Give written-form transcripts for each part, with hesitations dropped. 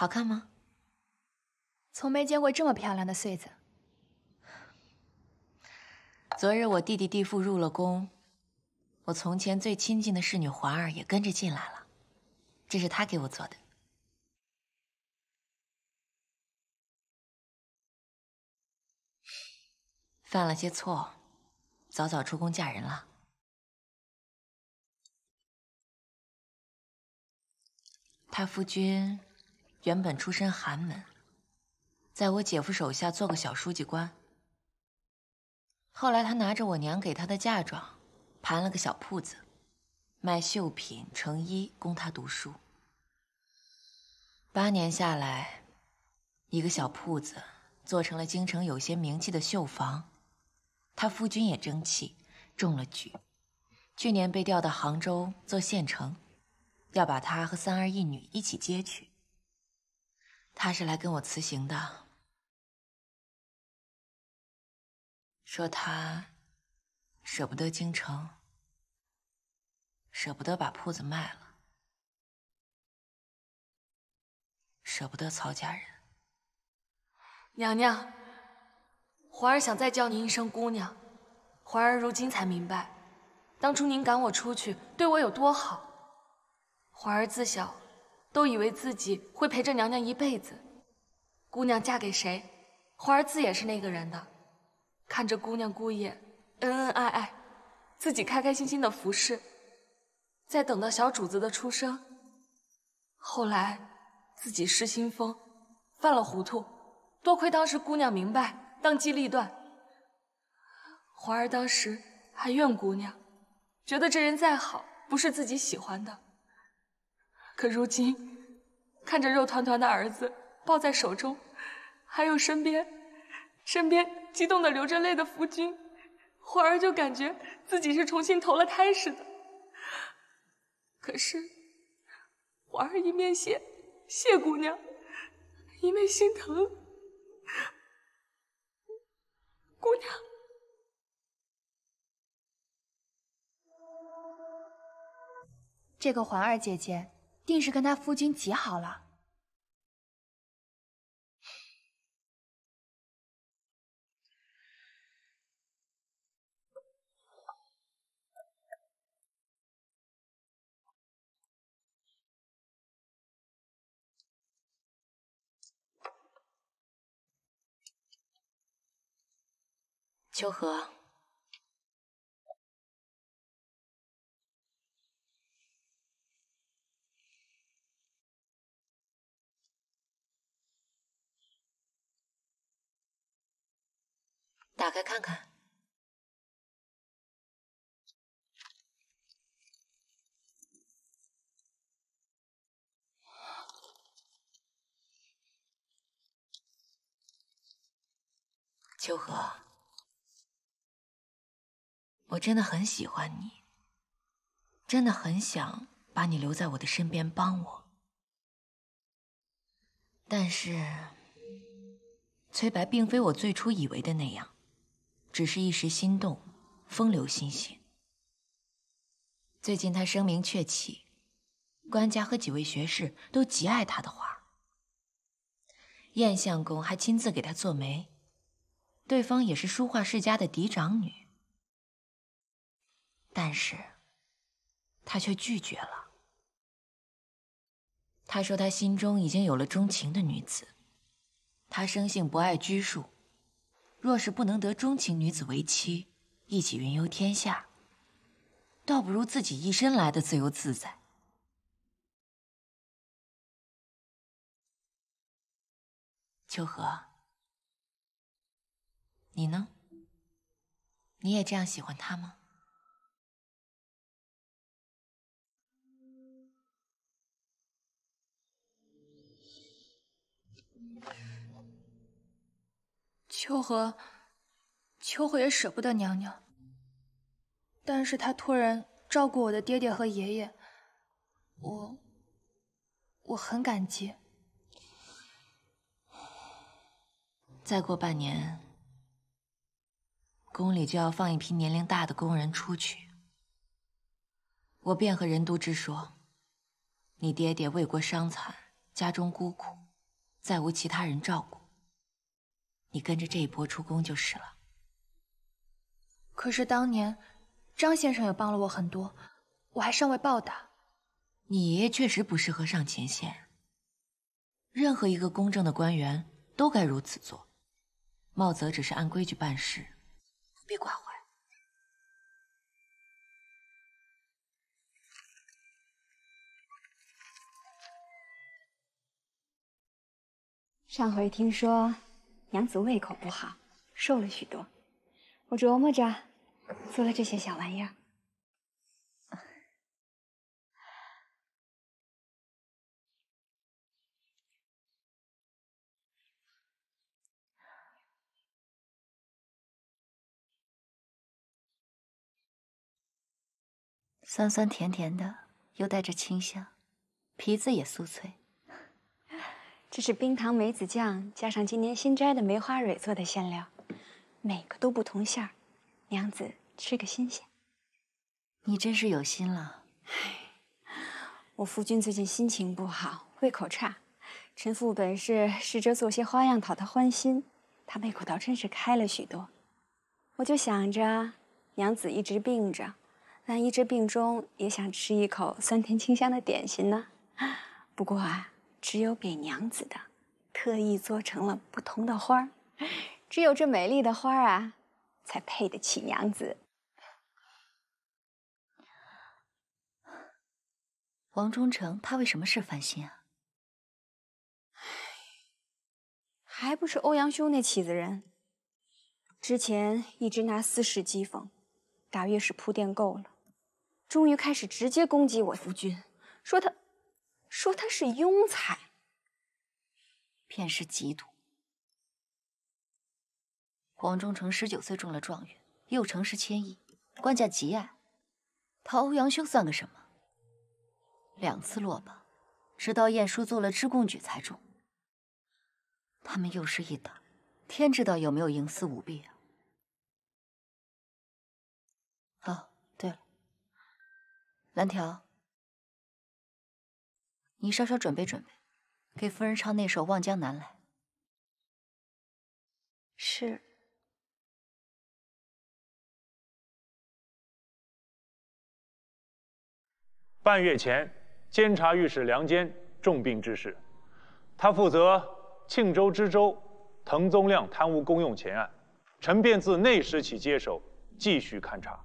好看吗？从没见过这么漂亮的穗子。昨日我弟弟弟妇入了宫，我从前最亲近的侍女环儿也跟着进来了，这是她给我做的。犯了些错，早早出宫嫁人了。他夫君原本出身寒门，在我姐夫手下做个小书记官。后来他拿着我娘给他的嫁妆，盘了个小铺子，卖绣品、成衣供他读书。8年下来，一个小铺子做成了京城有些名气的绣坊。他夫君也争气，中了举，去年被调到杭州做县城，要把他和3儿1女一起接去。他是来跟我辞行的，说他舍不得京城，舍不得把铺子卖了，舍不得曹家人。娘娘，环儿想再叫您一声姑娘。环儿如今才明白，当初您赶我出去，对我有多好。环儿自小都以为自己会陪着娘娘一辈子，姑娘嫁给谁，环儿自也是那个人的。看着姑娘姑爷恩恩爱爱，自己开开心心的服侍，再等到小主子的出生。后来自己失心疯，犯了糊涂，多亏当时姑娘明白，当机立断。环儿当时还怨姑娘，觉得这人再好，不是自己喜欢的。可如今看着肉团团的儿子抱在手中，还有身边激动的流着泪的夫君，环儿就感觉自己是重新投了胎似的。可是环儿一面谢姑娘，一面心疼姑娘。这个环儿姐姐定是跟她夫君极好了。秋荷，打开看看。秋荷，我真的很喜欢你，真的很想把你留在我的身边帮我。但是，崔白并非我最初以为的那样，只是一时心动，风流心醒。最近他声名鹊起，官家和几位学士都极爱他的画。燕相公还亲自给他做媒，对方也是书画世家的嫡长女。但是，他却拒绝了。他说他心中已经有了钟情的女子，他生性不爱拘束，若是不能得钟情女子为妻，一起云游天下，倒不如自己一身来的自由自在。秋荷，你呢？你也这样喜欢他吗？秋荷也舍不得娘娘，但是她托人照顾我的爹爹和爷爷，我很感激。再过半年，宫里就要放一批年龄大的宫人出去。我便和任督之说，你爹爹为国伤残，家中孤苦，再无其他人照顾，你跟着这一波出宫就是了。可是当年张先生也帮了我很多，我还尚未报答。你爷爷确实不适合上前线，任何一个公正的官员都该如此做。茂泽只是按规矩办事，不必挂怀。上回听说娘子胃口不好，瘦了许多，我琢磨着做了这些小玩意儿。酸酸甜甜的，又带着清香，皮子也酥脆。这是冰糖梅子酱加上今年新摘的梅花蕊做的馅料，每个都不同馅儿，娘子吃个新鲜。你真是有心了。我夫君最近心情不好，胃口差，臣妇本是试着做些花样讨他欢心，他胃口倒真是开了许多。我就想着，娘子一直病着，万一这病中也想吃一口酸甜清香的点心呢。不过啊，只有给娘子的，特意做成了不同的花儿，只有这美丽的花儿啊，才配得起娘子。王忠诚他为什么事烦心啊？还不是欧阳兄那起子人，之前一直拿私事讥讽，大约是铺垫够了，终于开始直接攻击我夫君，说他是庸才，便是嫉妒。王忠诚19岁中了状元，又成事千亿，官家极爱。他欧阳兄算个什么？2次落榜，直到晏殊做了知贡举才中。他们又是一党，天知道有没有营私舞弊啊！哦，对了，蓝条，你稍稍准备准备，给夫人唱那首《望江南》来。是。半月前，监察御史梁坚重病之事，他负责庆州知州滕宗亮贪污公用钱案，臣便自那时起接手，继续勘察。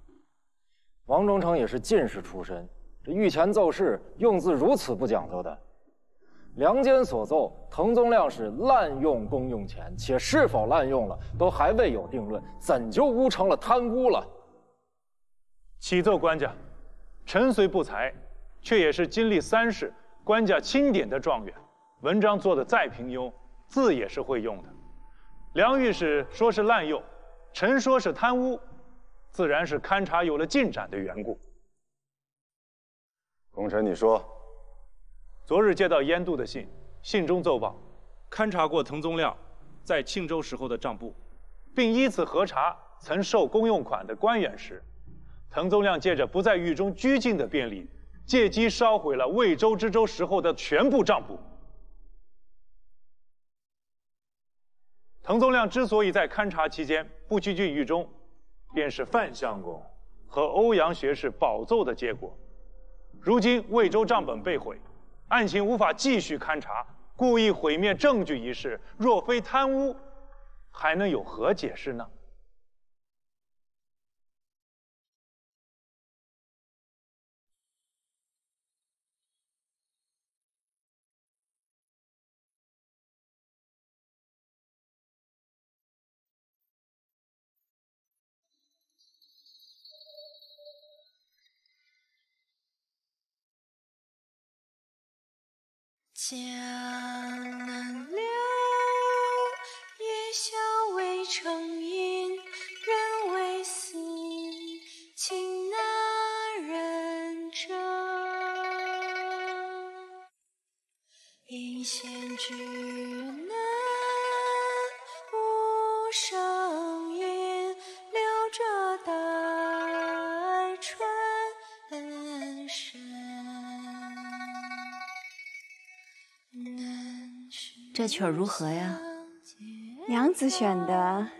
王忠诚也是进士出身，这御前奏事用字如此不讲究的。梁坚所奏，滕宗亮是滥用公用钱，且是否滥用了，都还未有定论，怎就污成了贪污了？启奏官家，臣虽不才，却也是经历3试，官家钦点的状元，文章做的再平庸，字也是会用的。梁御史说是滥用，臣说是贪污，自然是勘察有了进展的缘故。功臣，你说。昨日接到燕都的信，信中奏报，勘察过滕宗亮在庆州时候的账簿，并依次核查曾受公用款的官员时，滕宗亮借着不在狱中拘禁的便利，借机烧毁了魏州知州时候的全部账簿。滕宗亮之所以在勘察期间不拘禁狱中，便是范相公和欧阳学士保奏的结果。如今魏州账本被毁，案情无法继续勘察，故意毁灭证据一事，若非贪污，还能有何解释呢？江南柳，夜宵未成饮，人未醒，请那人证。饮闲居难无声音，留着待春深。难寻这曲儿如何呀？娘子选的，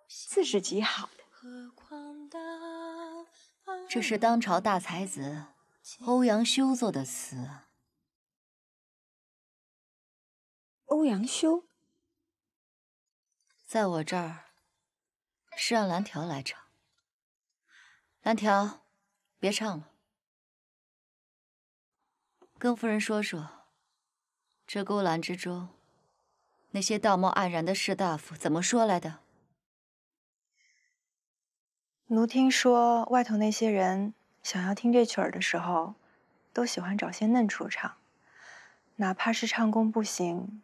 字是极好的。这是当朝大才子欧阳修作的词啊。欧阳修，在我这儿是让蓝条来唱。蓝条，别唱了，跟夫人说说，这勾栏之中，那些道貌岸然的士大夫怎么说来的？奴听说外头那些人想要听这曲儿的时候，都喜欢找些嫩处唱，哪怕是唱功不行，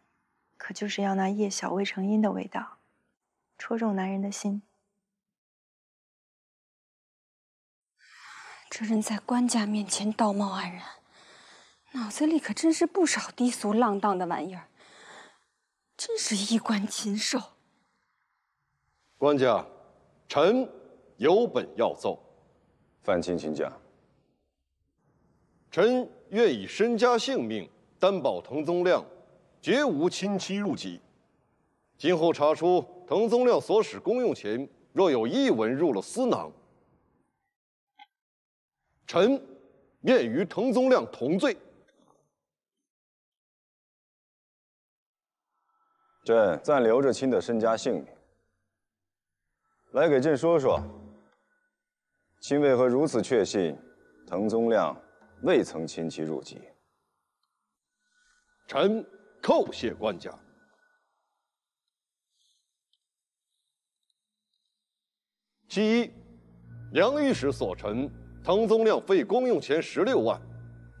可就是要那夜小未成音的味道，戳中男人的心。这人在官家面前道貌岸然，脑子里可真是不少低俗浪荡的玩意儿，真是衣冠禽兽。官家，臣有本要奏。范钦请讲。臣愿以身家性命担保滕宗亮绝无侵妻入籍。今后查出滕宗亮所使公用钱若有一文入了私囊，臣愿与滕宗亮同罪。朕暂留着卿的身家性命。来给朕说说，卿为何如此确信滕宗亮未曾侵妻入籍？臣叩谢官家。其一，梁御史所陈，滕宗亮费公用钱16万，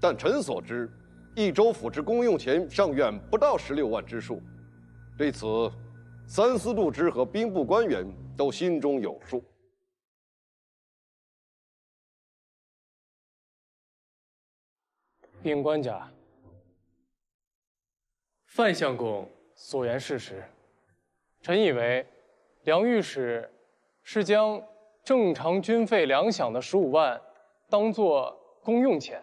但臣所知，益州府之公用钱尚远不到16万之数。对此，三司度支和兵部官员都心中有数。禀官家，范相公所言事实。臣以为，梁御史是将正常军费粮饷的15万当作公用钱，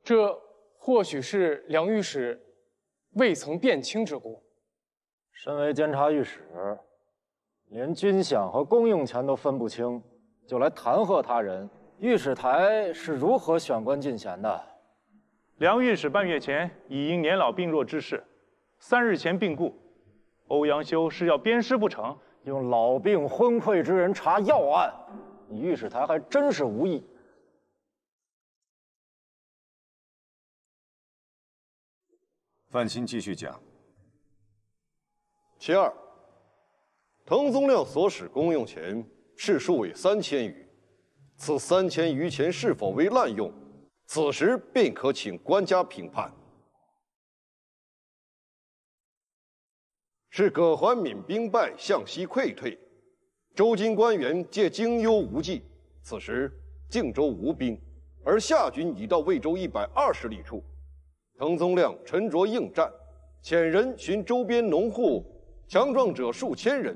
这或许是梁御史未曾辨清之故。身为监察御史，连军饷和公用钱都分不清，就来弹劾他人，御史台是如何选官进贤的？梁御史半月前已因年老病弱之事，3日前病故。欧阳修是要鞭尸不成？用老病昏聩之人查要案，你御史台还真是无义。范钦继续讲。其二，滕宗亮所使公用钱市数为3000余，此3000余钱是否为滥用，此时便可请官家评判。是葛桓敏兵败，向西溃退，周金官员借荆幽无计，此时靖州无兵，而夏军已到魏州120里处。滕宗亮沉着应战，遣人寻周边农户强壮者数千人，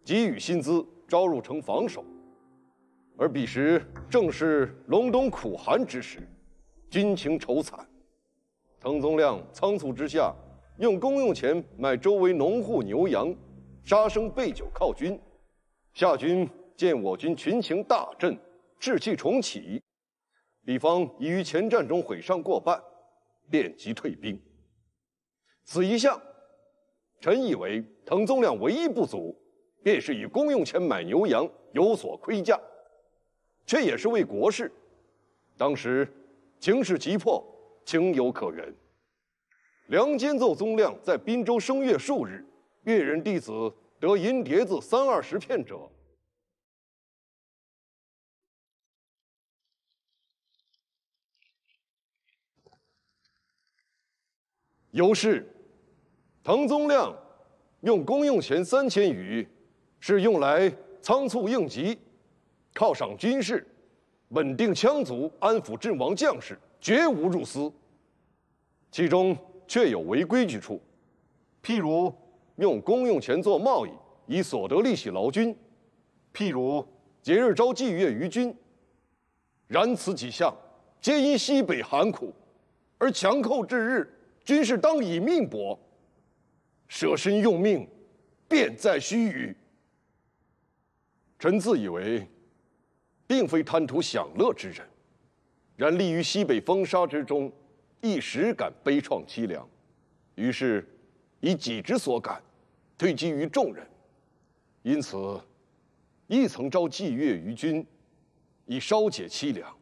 给予薪资，招入城防守。而彼时正是隆冬苦寒之时，军情愁惨。滕宗亮仓促之下，用公用钱买周围农户牛羊，杀生备酒犒军。夏军见我军群情大振，士气重起，彼方已于前战中毁伤过半，便即退兵。此一项，臣以为滕宗亮唯一不足，便是以公用钱买牛羊，有所亏价，却也是为国事。当时情势急迫，情有可原。梁监奏宗亮在滨州声乐数日，越人弟子得银碟子30-20片者，由是滕宗亮用公用钱3000余，是用来仓促应急，犒赏军士，稳定羌族，安抚阵亡将士，绝无入私。其中确有违规之处，譬如用公用钱做贸易，以所得利息劳军；譬如节日招妓乐于军。然此几项，皆因西北寒苦，而强寇至日，军士当以命搏，舍身用命，便在须臾。臣自以为，并非贪图享乐之人，然立于西北风沙之中，一时感悲怆凄凉，于是以己之所感，推击于众人，因此亦曾招祭月于君，以稍解凄凉，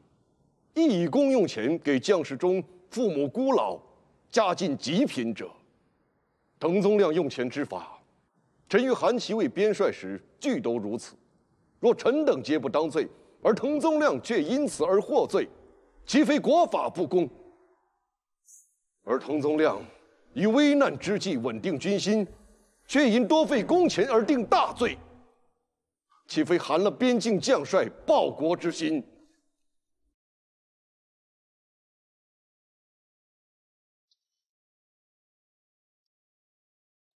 亦以公用钱给将士中父母孤老、家境极贫者。滕宗亮用钱之法，臣于韩琦为边帅时俱都如此。若臣等皆不当罪，而滕宗亮却因此而获罪，岂非国法不公？而滕宗亮于危难之际稳定军心，却因多费公钱而定大罪，岂非寒了边境将帅报国之心？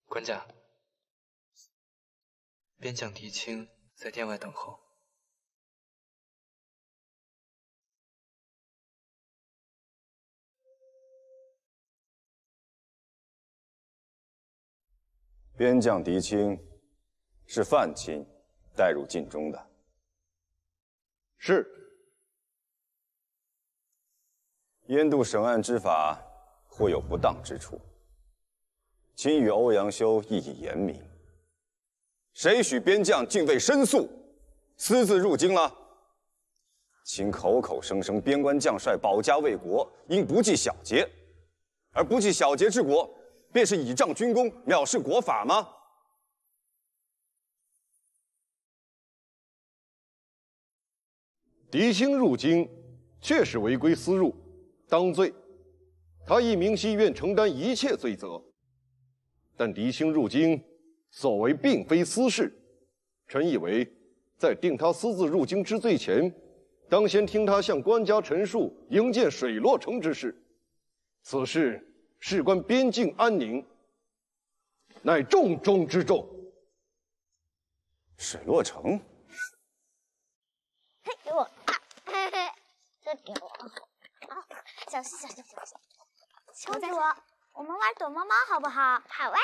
官家，边将狄青在殿外等候。边将狄青是范钦带入晋中的。是。燕度审案之法或有不当之处，卿与欧阳修亦已言明。谁许边将竟未申诉，私自入京了？卿口口声声边关将帅保家卫国，应不计小节，而不计小节治国，便是倚仗军功，藐视国法吗？狄青入京，确实违规私入，当罪。他亦明悉愿承担一切罪责。但狄青入京所为并非私事，臣以为，在定他私自入京之罪前，当先听他向官家陈述营建水洛城之事。此事事关边境安宁，乃重中之重。水洛城？嘿，给我！这给我！小心，小心，小心！公主，我们玩躲猫猫好不好？好啊！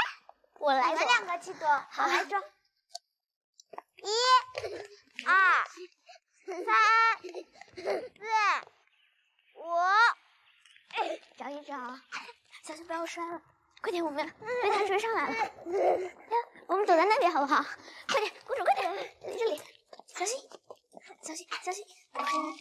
我来，你们两个去躲，我来捉。1、2、3、4、5，找一找，小心不要摔了。快点，我们被他追上来了。我们躲在那里好不好？快点，公主，快点，在这里，小心，小心，小心，快点，快点。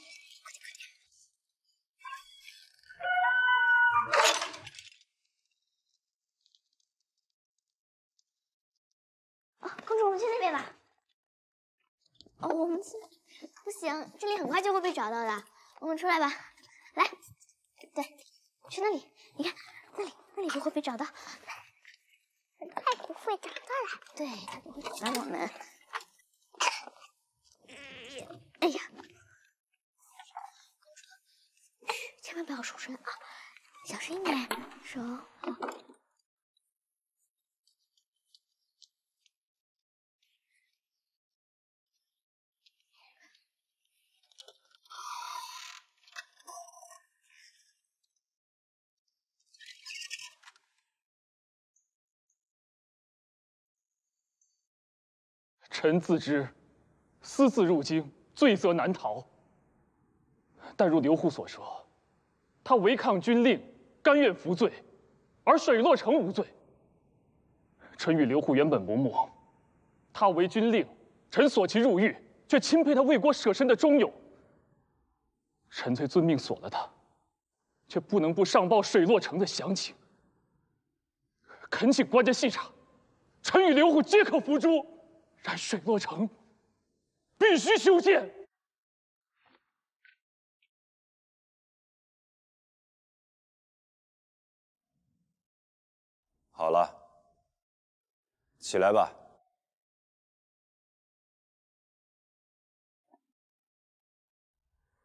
公主，我们去那边吧。哦，我们去不行，这里很快就会被找到的。我们出来吧，来，对，去那里，你看那里不会被找到，很快不会找到了。对，他不会找到我们。哎呀，公主，千万不要出声啊，小声一点，手好。臣自知，私自入京，罪责难逃。但如刘祜所说，他违抗军令，甘愿服罪，而水洛城无罪。臣与刘祜原本不睦，他违军令，臣索其入狱，却钦佩他为国舍身的忠勇。臣虽遵命锁了他，却不能不上报水洛城的详情。恳请官家细查，臣与刘祜皆可伏诛。然水洛城必须修建。好了，起来吧。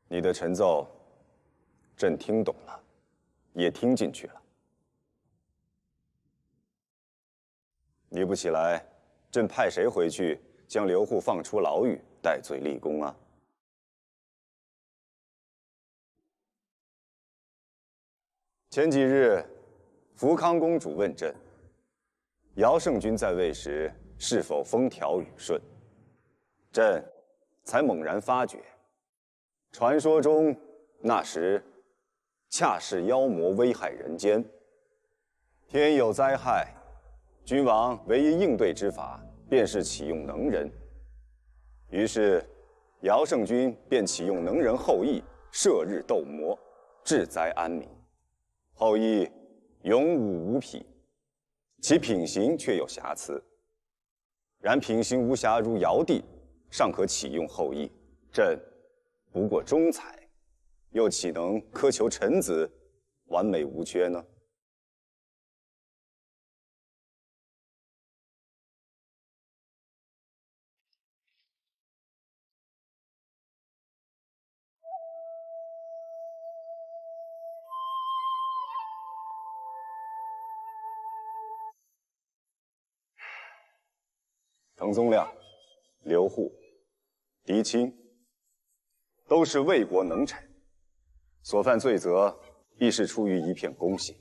你的陈奏，朕听懂了，也听进去了。你不起来，朕派谁回去将刘祜放出牢狱，戴罪立功啊？前几日，福康公主问朕，尧圣君在位时是否风调雨顺，朕才猛然发觉，传说中那时恰是妖魔危害人间，天有灾害，君王唯一应对之法便是启用能人。于是，尧圣君便启用能人后羿射日斗魔，治灾安民。后羿勇武无匹，其品行却有瑕疵。然品行无瑕如尧帝，尚可启用后羿。朕不过中才，又岂能苛求臣子完美无缺呢？滕宗亮、刘祜、狄青，都是魏国能臣，所犯罪责亦是出于一片公心，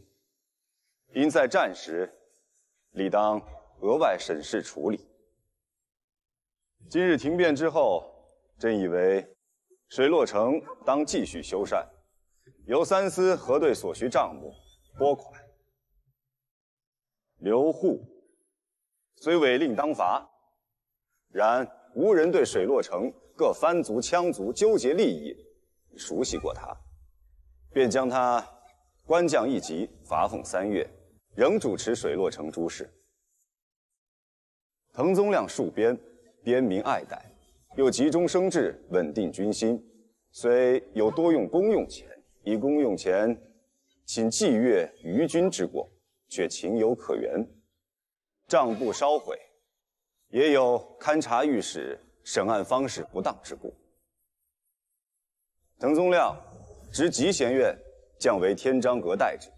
因在战时，理当额外审视处理。今日停变之后，朕以为水洛城当继续修缮，由三司核对所需账目，拨款。刘祜虽违令当罚，然无人对水洛城各藩族羌族纠结利益熟悉过他，便将他官降一级，罚俸3月，仍主持水洛城诸事。滕宗亮戍边，边民爱戴，又急中生智，稳定军心，虽有多用公用钱，以公用钱请祭阅于军之过，却情有可原。账簿烧毁，也有勘察御史审案方式不当之故。滕宗亮执集贤院，降为天章阁待之，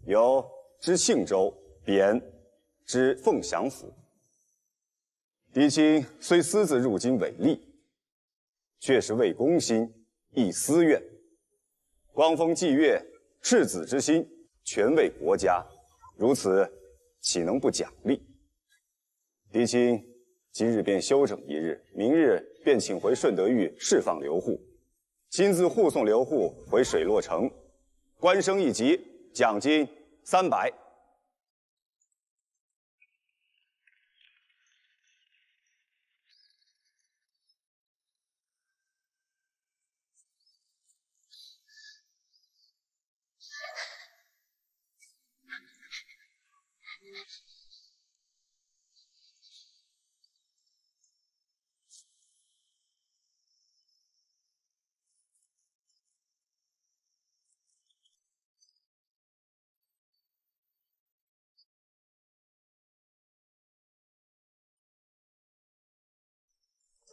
由知庆州贬知凤翔府。狄青虽私自入京违例，却是为公心，亦私怨。光风霁月，赤子之心，全为国家，如此岂能不奖励？狄青今日便休整一日，明日便请回顺德狱释放刘祜，亲自护送刘祜回水洛城，官升一级，奖金300。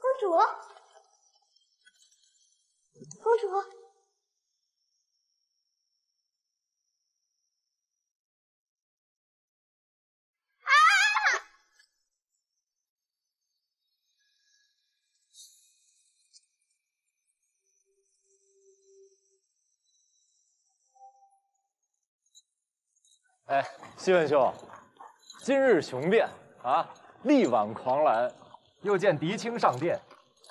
公主，公主，哎，西文兄，今日雄辩啊，力挽狂澜，又见狄青上殿，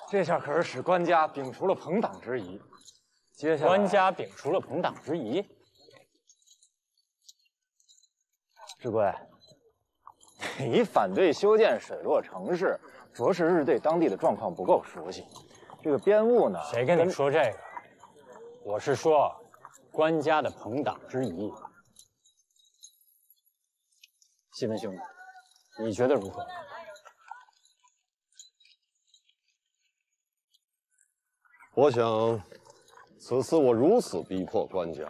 这下可是使官家摒除了朋党之疑。接下来，官家摒除了朋党之疑。智贵，你反对修建水洛城市，着实是对当地的状况不够熟悉。这个编务呢？谁跟你说这个？我是说，官家的朋党之疑。西文兄，你觉得如何？我想，此次我如此逼迫官家，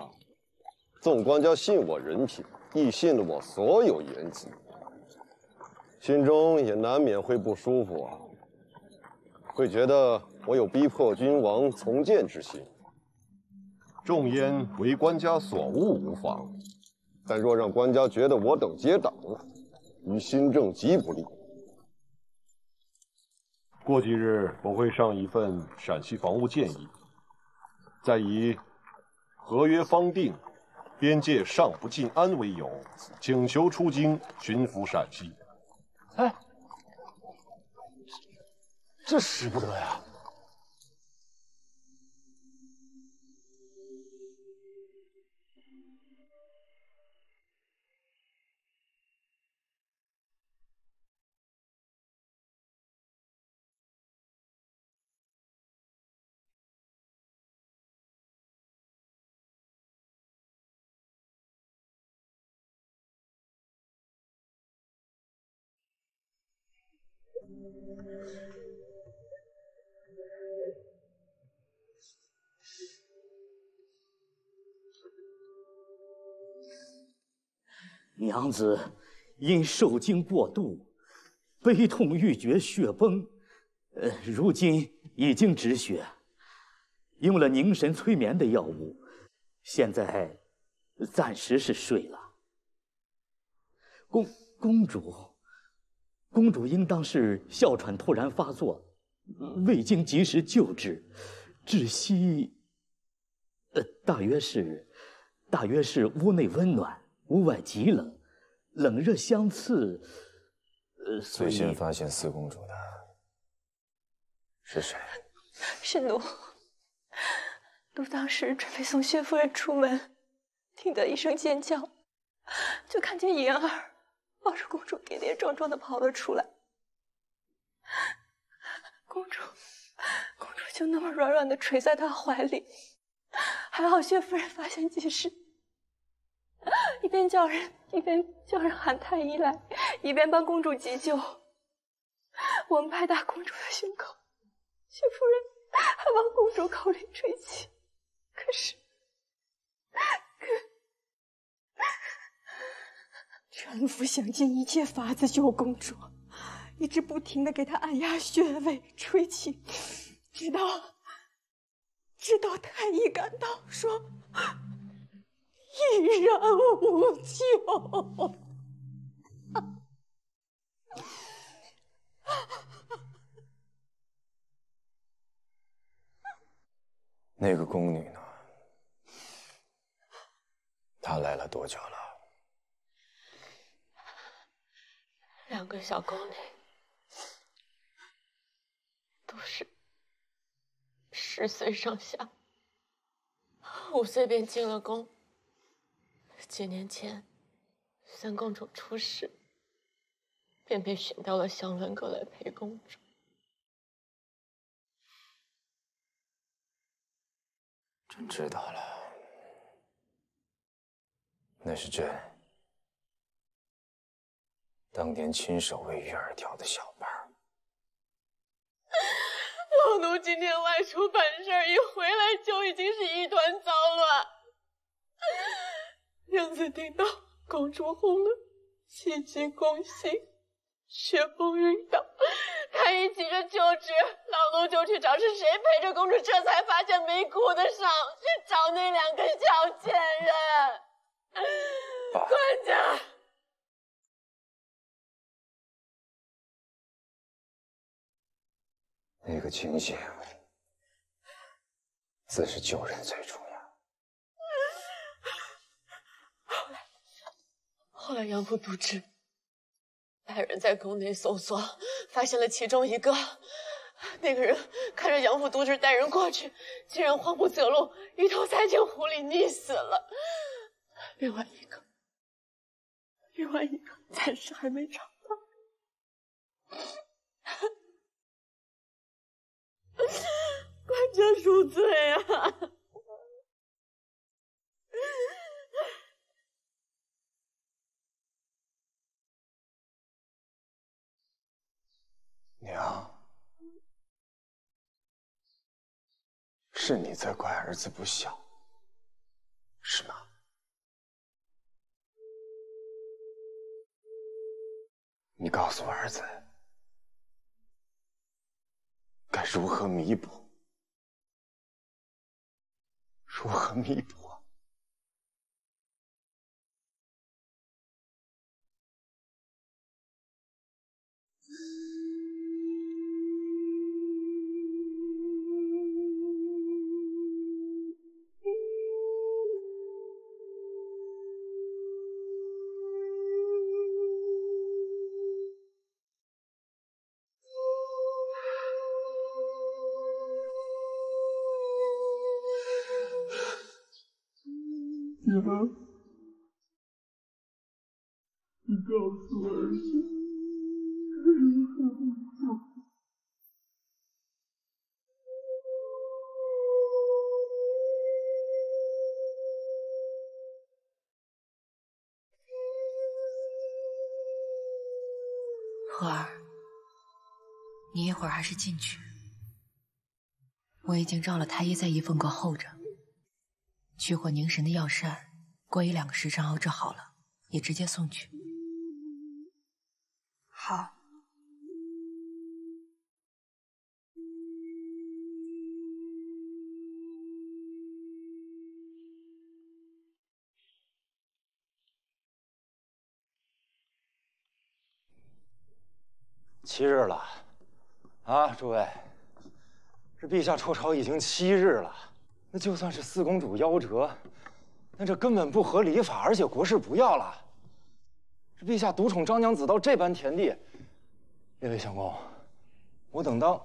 纵官家信我人品，亦信了我所有言辞，心中也难免会不舒服啊，会觉得我有逼迫君王从谏之心。众焉为官家所恶无妨，但若让官家觉得我等结党，于新政极不利。过几日我会上一份陕西防务建议，再以合约方定，边界尚不尽安为由，请求出京巡抚陕西。哎，这使不得呀！娘子因受惊过度，悲痛欲绝，血崩。如今已经止血，用了凝神催眠的药物，现在暂时是睡了。公主应当是哮喘突然发作，未经及时救治，窒息。大约是屋内温暖，屋外极冷，冷热相刺。最先发现四公主的是谁？是奴。奴当时准备送薛夫人出门，听得一声尖叫，就看见银儿抱着公主跌跌撞撞地跑了出来。公主就那么软软地垂在他怀里，还好薛夫人发现及时，一边叫人喊太医来，一边帮公主急救。我们拍打公主的胸口，薛夫人还往公主口里吹气，可是臣服想尽一切法子救公主，一直不停地给她按压穴位、吹气，直到太医赶到，说已然无救。那个宫女呢？她来了多久了？2个小宫女，都是10岁上下，5岁便进了宫。几年前，三公主出事，便被寻到了香伦阁来陪公主。朕知道了，那是朕当年亲手为玉儿挑的小伴儿。老奴今天外出办事儿，一回来就已经是一团糟乱。娘子听到公主红了，气急攻心，血崩晕倒，太医急着救治，老奴就去找是谁陪着公主，这才发现没哭的伤，去找那2个小贱人。管家，那个情形，自是救人最重要。后来杨府督知，派人在宫内搜索，发现了其中一个。那个人看着杨府督知带人过去，竟然慌不择路，一头栽进湖里溺死了。另外一个暂时还没找到。管家恕罪啊！娘，是你责怪儿子不孝，是吗？你告诉儿子，该如何弥补？如何弥补啊？你告诉儿子，荷儿，你一会儿还是进去。我已经召了太医在一凤阁候着，去火凝神的药膳，过1-2个时辰熬制好了，也直接送去。好。7日了，啊，诸位，这陛下辍朝已经7日了，那就算是四公主夭折，那这根本不合礼法，而且国事不要了。这陛下独宠张娘子到这般田地，列位相公，我等当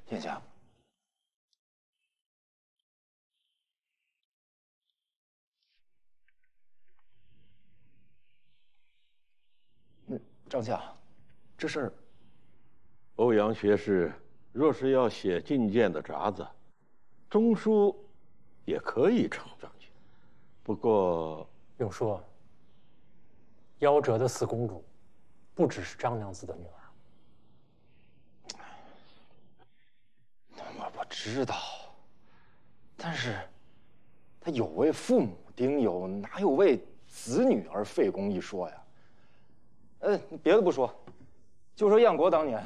殿下。张相，这事儿，欧阳学士若是要写进谏的札子，中书也可以呈上去。不过，永叔，夭折的四公主，不只是张娘子的女儿。我知道，但是，他有为父母丁忧，哪有为子女而废公一说呀？别的不说，就说燕国当年，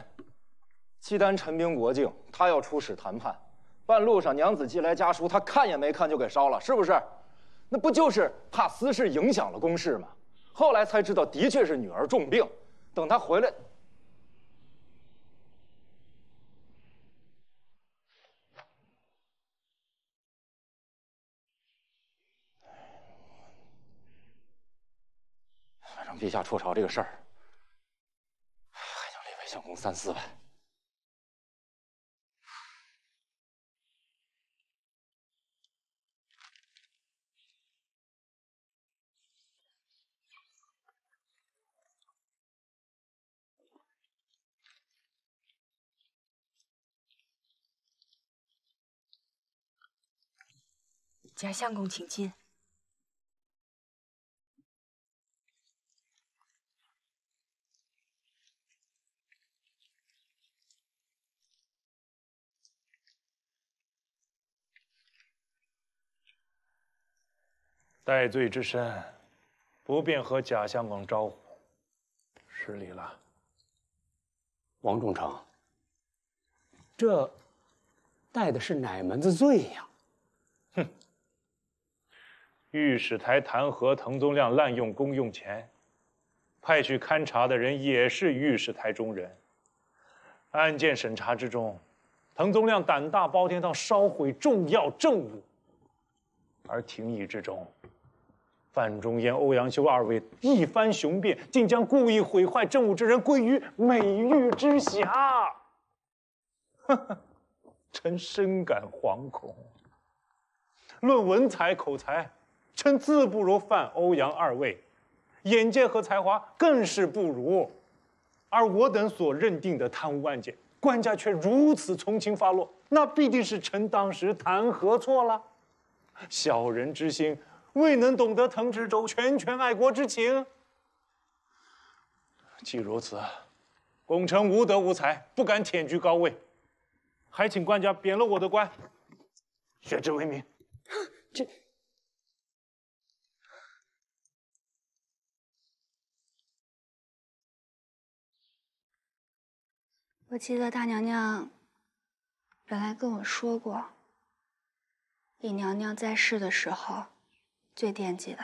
契丹陈兵国境，他要出使谈判，半路上娘子寄来家书，他看也没看就给烧了，是不是？那不就是怕私事影响了公事吗？后来才知道，的确是女儿重病，等他回来，反正陛下辍朝这个事儿。相公3、4万，贾相公，请进。戴罪之身，不便和贾相公招呼，失礼了。王仲成，这戴的是哪门子罪呀？哼！御史台弹劾滕宗亮滥用公用钱，派去勘察的人也是御史台中人。案件审查之中，滕宗亮胆大包天，到烧毁重要证物，而庭议之中，范仲淹、欧阳修2位一番雄辩，竟将故意毁坏证物之人归于美玉之下。臣深感惶恐。论文采口才，臣自不如范、欧阳2位，眼界和才华更是不如。而我等所认定的贪污案件，官家却如此从轻发落，那必定是臣当时弹劾错了。小人之心，未能懂得滕知州拳爱国之情。既如此，功臣无德无才，不敢忝居高位，还请官家贬了我的官，削职为民。这，我记得大娘娘原来跟我说过，李娘娘在世的时候，最惦记的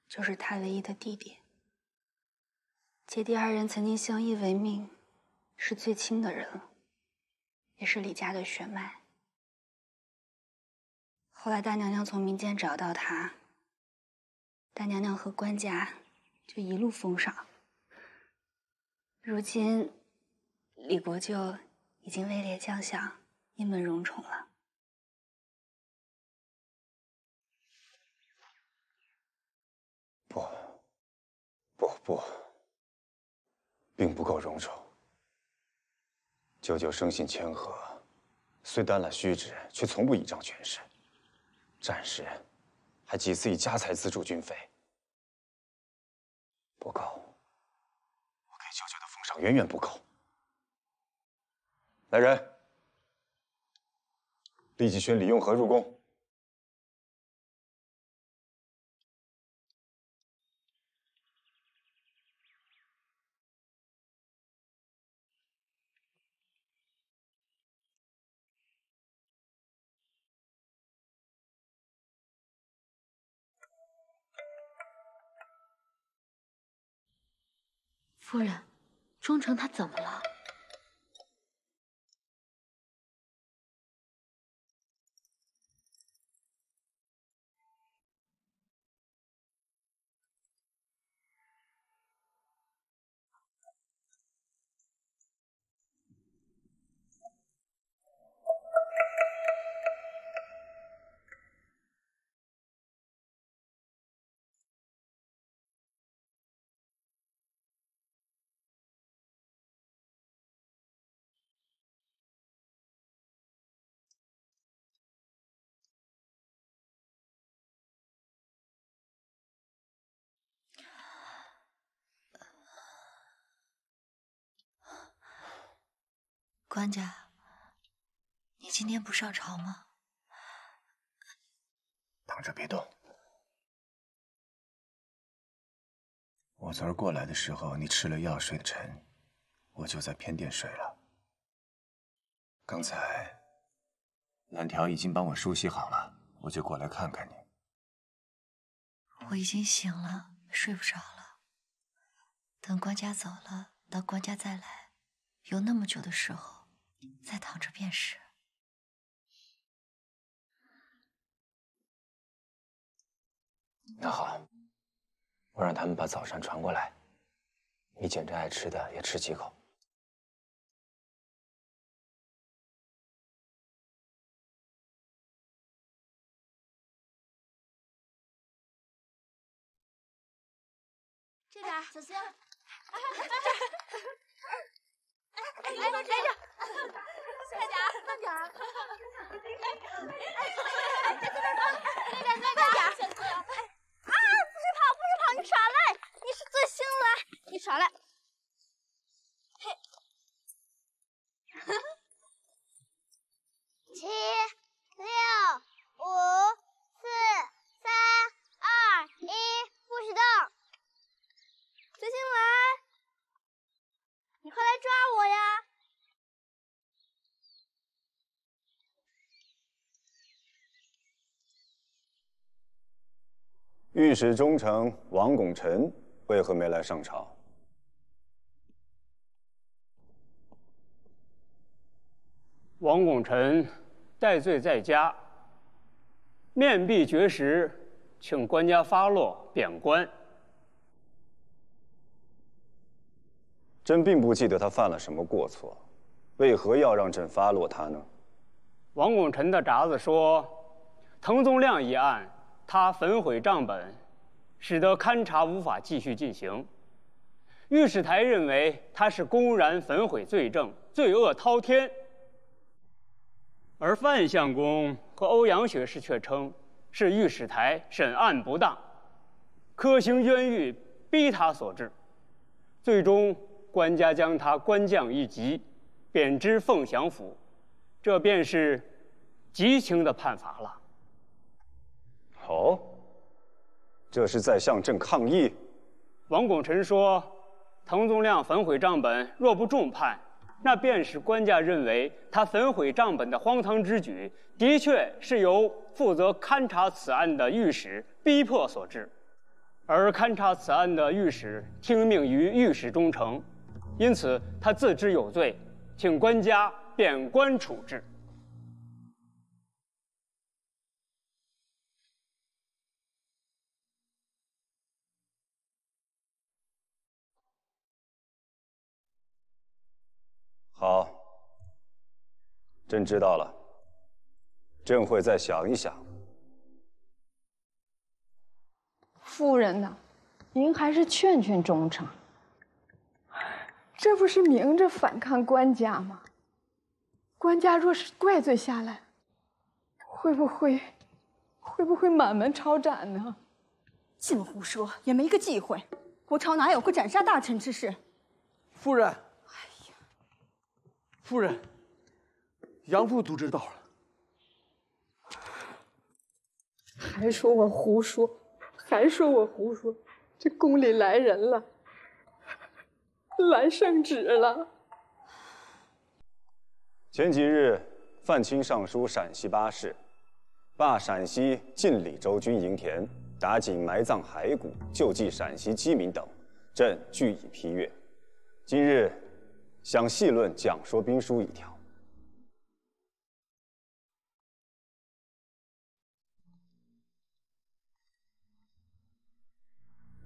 就是她唯一的弟弟。姐弟2人曾经相依为命，是最亲的人了，也是李家的血脉。后来大娘娘从民间找到他，大娘娘和官家就一路封赏。如今李国舅已经位列将相，一门荣宠了。不，并不够荣宠。舅舅生性谦和，虽担了虚职，却从不倚仗权势。战时还几次以家财资助军费，不够。我给舅舅的封赏远远不够。来人，立即宣李用和入宫。夫人，忠诚他怎么了？官家，你今天不上朝吗？躺着别动。我昨儿过来的时候，你吃了药睡得沉，我就在偏殿睡了。刚才蓝条已经帮我梳洗好了，我就过来看看你。我已经醒了，睡不着了。等官家走了，等官家再来，有那么久的时候。再躺着便是。那好，我让他们把早膳传过来，你捡着爱吃的也吃几口。这边，小心！来着！快点，慢点！慢点！小心！啊，不是跑，你耍赖！你是最新来，你耍赖！嘿，7、6、5、4、3、2、1，不许动！最新来，你快来抓我呀！御史中丞王拱辰为何没来上朝？王拱辰戴罪在家，面壁绝食，请官家发落贬官。朕并不记得他犯了什么过错，为何要让朕发落他呢？王拱辰的札子说，滕宗亮一案，他焚毁账本，使得勘查无法继续进行。御史台认为他是公然焚毁罪证，罪恶滔天。而范相公和欧阳学士却称是御史台审案不当，科刑冤狱逼他所致。最终，官家将他官降一级，贬知凤翔府，这便是极轻的判罚了。哦，这是在向朕抗议。王拱辰说，滕宗亮焚毁账本，若不重判，那便是官家认为他焚毁账本的荒唐之举，的确是由负责勘察此案的御史逼迫所致。而勘察此案的御史听命于御史中丞，因此他自知有罪，请官家贬官处置。朕知道了，朕会再想一想。夫人呐，您还是劝劝忠诚。这不是明着反抗官家吗？官家若是怪罪下来，会不会满门抄斩呢？净胡说，也没个忌讳。国朝哪有个斩杀大臣之事？夫人，哎呀，夫人，杨父都知道了。还说我胡说，还说我胡说。这宫里来人了，来圣旨了。前几日，范钦上书陕西巴士，罢陕西晋理州军营田，打井埋葬骸骨，救济陕西饥民等，朕俱已批阅。今日想细论讲说兵书一条。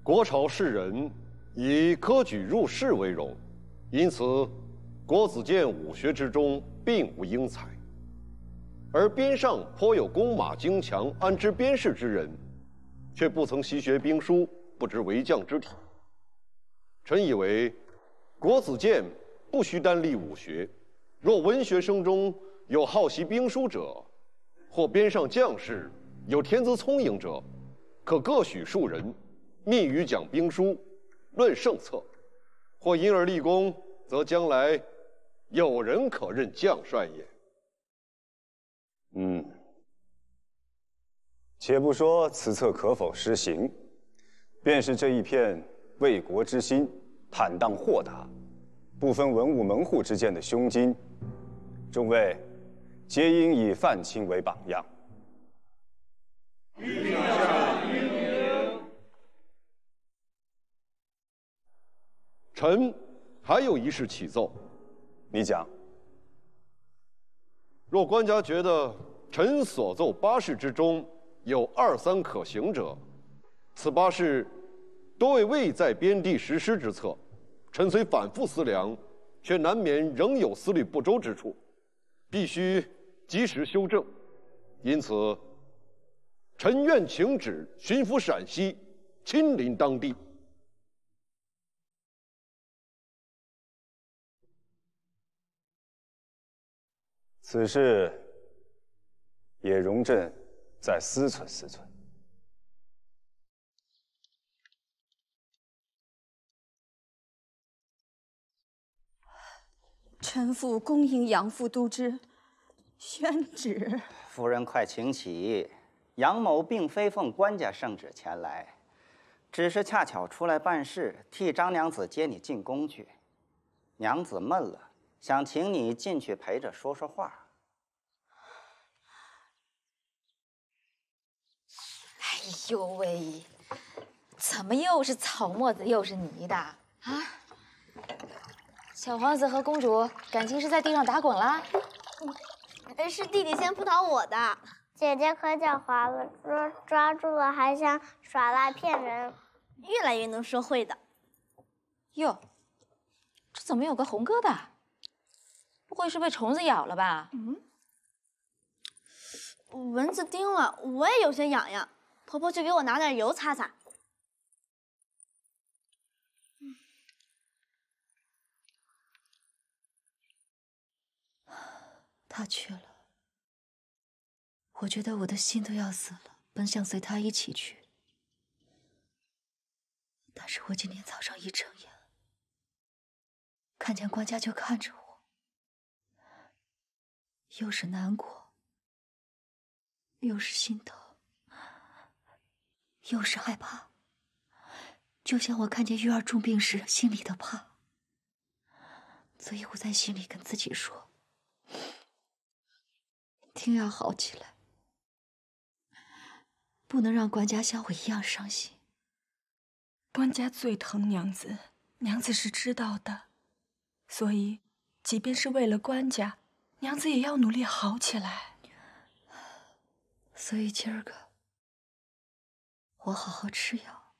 国朝士人以科举入仕为荣，因此国子监武学之中并无英才，而边上颇有弓马精强、安知边事之人，却不曾习学兵书，不知为将之体。臣以为，国子监不须单立武学，若文学生中有好习兵书者，或边上将士有天资聪颖者，可各许数人，密语讲兵书，论胜策，或因而立功，则将来有人可任将帅也。且不说此策可否施行，便是这一片为国之心，坦荡豁达，不分文武门户之间的胸襟，众位皆应以范钦为榜样。陛下英明。臣还有一事启奏，你讲。若官家觉得臣所奏八事之中有2、3可行者，此8事多为未在边地实施之策，臣虽反复思量，却难免仍有思虑不周之处，必须及时修正。因此，臣愿请旨巡抚陕西，亲临当地。此事也容朕再思忖思忖。臣父恭迎杨父督知，宣旨。夫人快请起，杨某并非奉官家圣旨前来，只是恰巧出来办事，替张娘子接你进宫去。娘子闷了，想请你进去陪着说说话。哎呦喂，怎么又是草沫子又是泥的啊？小皇子和公主感情是在地上打滚啦？是弟弟先扑倒我的。姐姐可狡猾了，抓住了还想耍赖骗人，越来越能说会的。哟，这怎么有个红疙瘩？不会是被虫子咬了吧？蚊子叮了，我也有些痒痒。婆婆去给我拿点油擦擦。他去了，我觉得我的心都要死了，本想随他一起去，但是我今天早上一睁眼，看见官家就看着我，又是难过，又是心疼，又是害怕，就像我看见玉儿重病时心里的怕。所以我在心里跟自己说，定要好起来，不能让官家像我一样伤心。官家最疼娘子，娘子是知道的，所以即便是为了官家，娘子也要努力好起来。所以今儿个我好好吃药，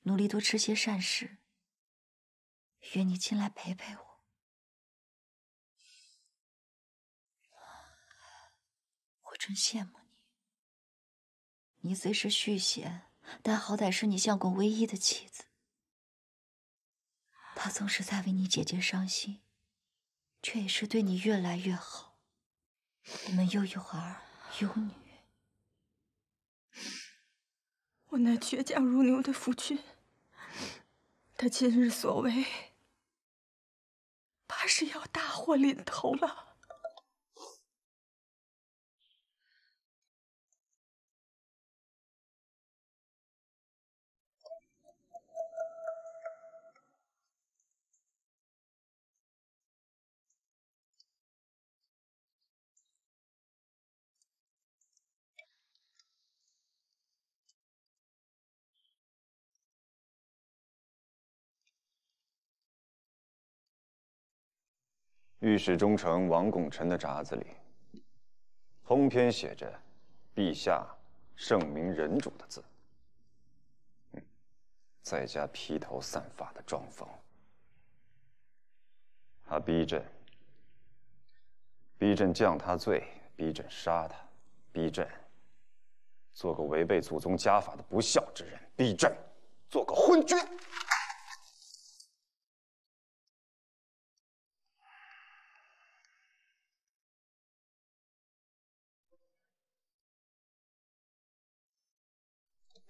努力多吃些善事，约你进来陪陪我。真羡慕你。你虽是续弦，但好歹是你相公唯一的妻子。他总是在为你姐姐伤心，却也是对你越来越好。你们又有儿有女。我那倔强如牛的夫君，他今日所为，怕是要大祸临头了。御史中丞王拱辰的札子里，通篇写着“陛下圣明仁主”的字，再加披头散发的装疯。他逼朕降他罪，逼朕杀他，逼朕做个违背祖宗家法的不孝之人，逼朕做个昏君。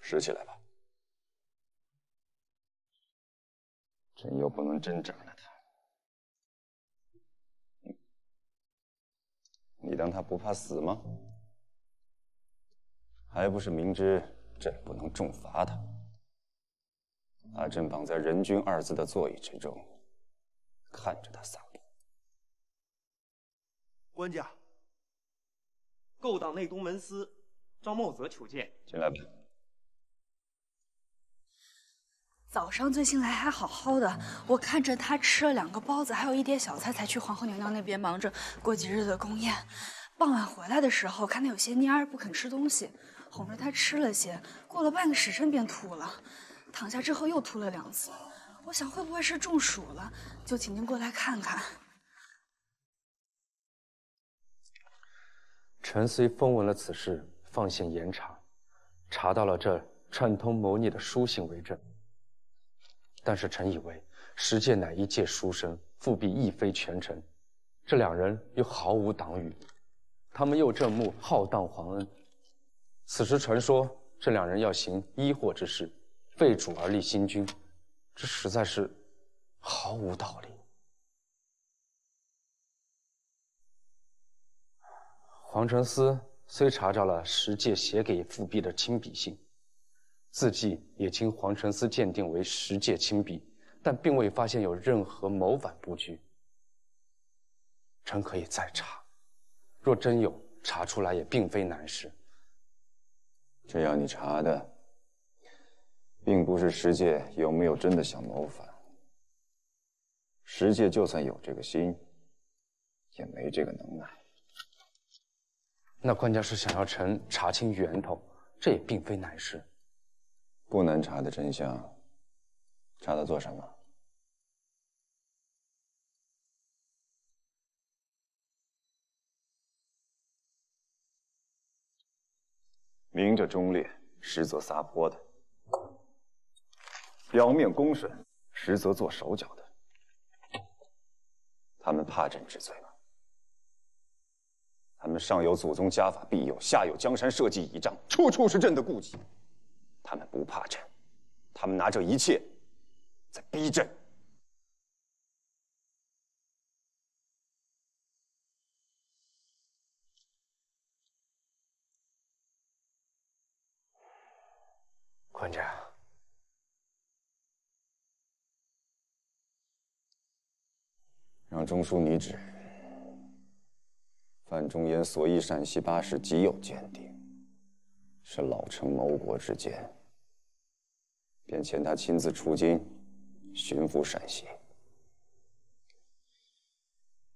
拾起来吧，朕又不能真整了他。你当他不怕死吗？还不是明知朕不能重罚他，把朕绑在仁君二字的座椅之中，看着他散步。官家，勾当内东门司张茂泽求见。进来吧。早上最近来还好好的，我看着他吃了2个包子，还有一碟小菜，才去皇后娘娘那边忙着过几日的宫宴。傍晚回来的时候，看他有些蔫儿，不肯吃东西，哄着他吃了些，过了半个时辰便吐了，躺下之后又吐了2次。我想会不会是中暑了，就请您过来看看。臣虽风闻了此事，放线严查，查到了这串通谋逆的书信为证。但是臣以为石介乃一介书生，复必亦非权臣，这2人又毫无党羽，他们又正目浩荡皇恩。此时传说这2人要行医祸之事，废主而立新君，这实在是毫无道理。黄承思虽查找了石介写给复辟的亲笔信，字迹也经黄承思鉴定为石介亲笔，但并未发现有任何谋反布局。臣可以再查，若真有，查出来也并非难事。这要你查的，并不是石介有没有真的想谋反。石介就算有这个心，也没这个能耐。那官家是想要臣查清源头，这也并非难事。不难查的真相，查它做什么？明着忠烈，实则撒泼的；表面恭顺，实则做手脚的。他们怕朕治罪吗？他们上有祖宗家法庇佑，下有江山社稷倚仗，处处是朕的顾忌。他们不怕朕，他们拿这一切在逼朕。官家，让中书拟旨，范仲淹所依陕西8事极有鉴定，是老臣谋国之奸，便遣他亲自出京，巡抚陕西。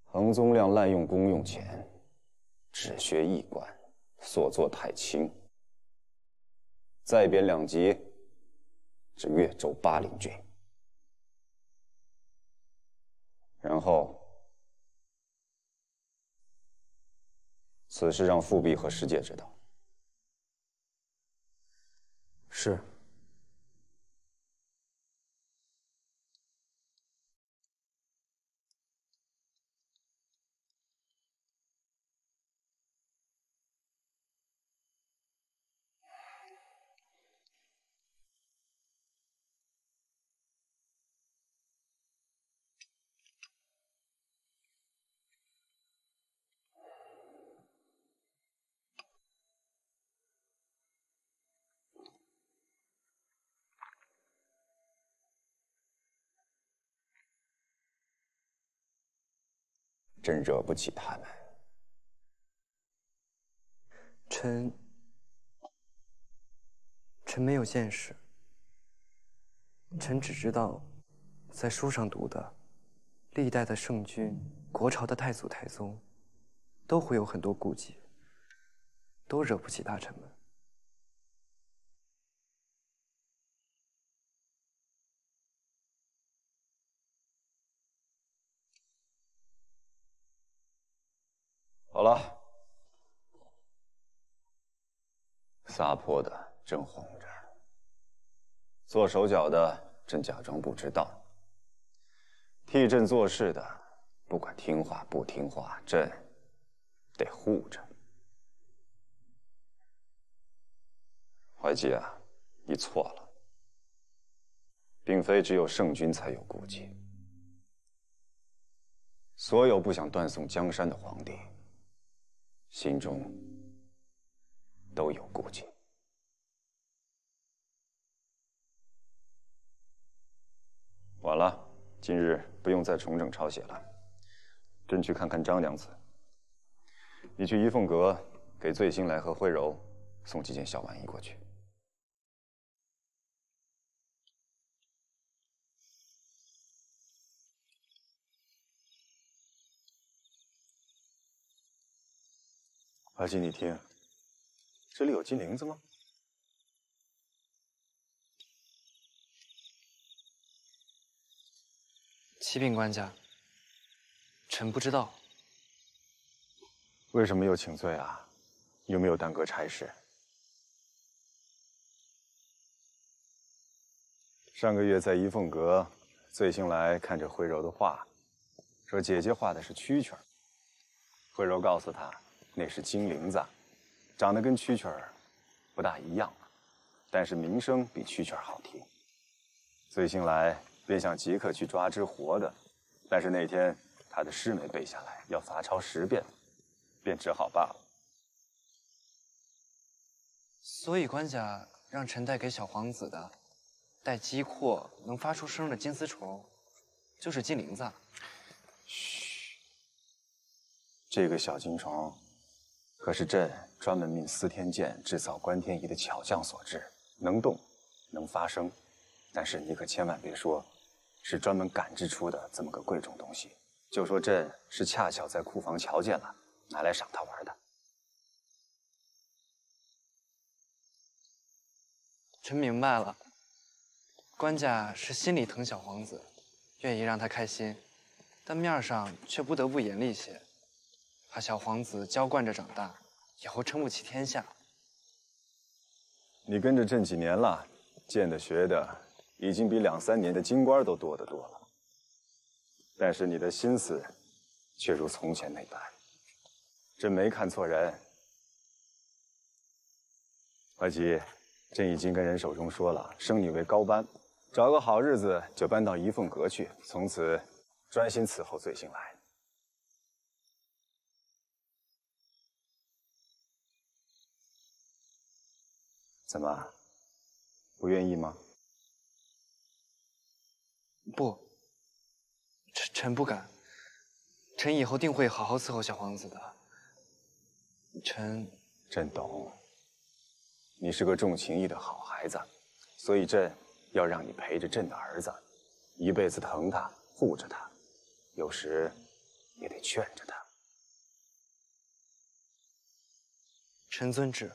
彭宗亮滥用公用钱，只学驿官，所作太轻。再贬2级，至越州巴陵郡。然后此事让富弼和石介知道。是。朕惹不起他们。臣没有见识，臣只知道，在书上读的，历代的圣君、国朝的太祖太宗，都会有很多顾忌，都惹不起大臣们。好了，撒泼的朕哄着，做手脚的朕假装不知道，替朕做事的，不管听话不听话，朕得护着。怀吉啊，你错了，并非只有圣君才有顾忌，所有不想断送江山的皇帝，心中都有顾忌。晚了，今日不用再重整抄写了。朕去看看张娘子，你去怡凤阁给醉心来和慧柔送几件小玩意过去。阿吉，你听，这里有金铃子吗？启禀官家，臣不知道。为什么又请罪啊？有没有耽搁差事？上个月在怡凤阁，醉心来看着慧柔的画，说姐姐画的是蛐蛐儿。慧柔告诉他，那是金铃子，长得跟蛐蛐儿不大一样，但是名声比蛐蛐儿好听。醉心来便想即刻去抓只活的，但是那天他的诗没背下来，要罚抄10遍，便只好罢了。所以官家让臣带给小皇子的，带鸡廓能发出声的金丝虫，就是金铃子。嘘，这个小金虫，可是朕专门命司天监制造观天仪的巧匠所制，能动，能发声。但是你可千万别说，是专门赶制出的这么个贵重东西。就说朕是恰巧在库房瞧见了，拿来赏他玩的。臣明白了，官家是心里疼小皇子，愿意让他开心，但面上却不得不严厉些，怕小皇子娇惯着长大，以后撑不起天下。你跟着朕几年了，见的学的已经比2、3年的京官都多得多了，但是你的心思却如从前那般。朕没看错人。怀吉，朕已经跟人手中说了，升你为高班，找个好日子就搬到怡凤阁去，从此专心伺候醉心来。怎么，不愿意吗？不，臣不敢。臣以后定会好好伺候小皇子的。朕懂，你是个重情义的好孩子，所以朕要让你陪着朕的儿子，一辈子疼他、护着他，有时也得劝着他。臣遵旨。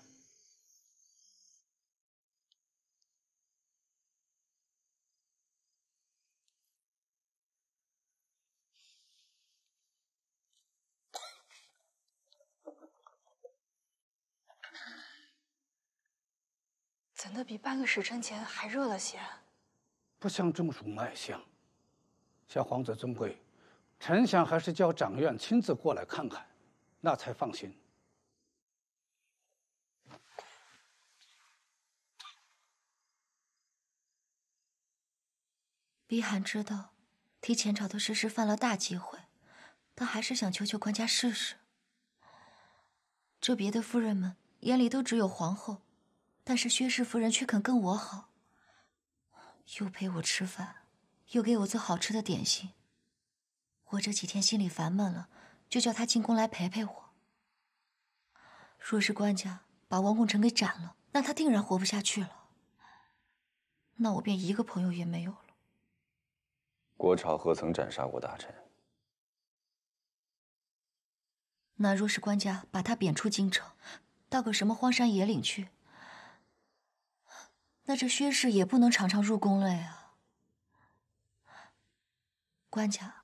沉的比半个时辰前还热了些。不像中书脉象。小皇子尊贵，臣想还是叫长院亲自过来看看，那才放心。碧寒知道替前朝的事是犯了大忌讳，但还是想求求官家试试。这别的夫人们眼里都只有皇后，但是薛氏夫人却肯跟我好，又陪我吃饭，又给我做好吃的点心。我这几天心里烦闷了，就叫她进宫来陪陪我。若是官家把王拱辰给斩了，那他定然活不下去了，那我便一个朋友也没有了。国朝何曾斩杀过大臣？那若是官家把他贬出京城，到个什么荒山野岭去，那这薛氏也不能常常入宫了呀。官家，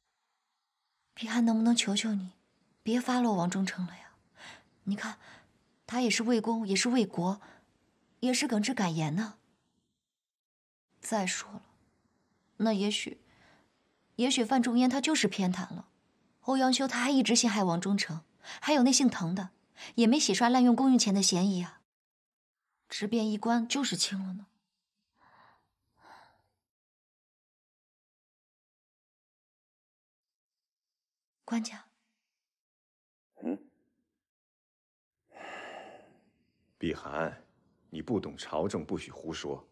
碧寒能不能求求你，别发落王忠诚了呀？你看，他也是为公，也是为国，也是耿直敢言呢。再说了，那也许范仲淹他就是偏袒了，欧阳修他还一直陷害王忠诚，还有那姓滕的，也没洗刷滥用公用钱的嫌疑啊。直变一官就是轻了呢。官家，碧寒，你不懂朝政，不许胡说。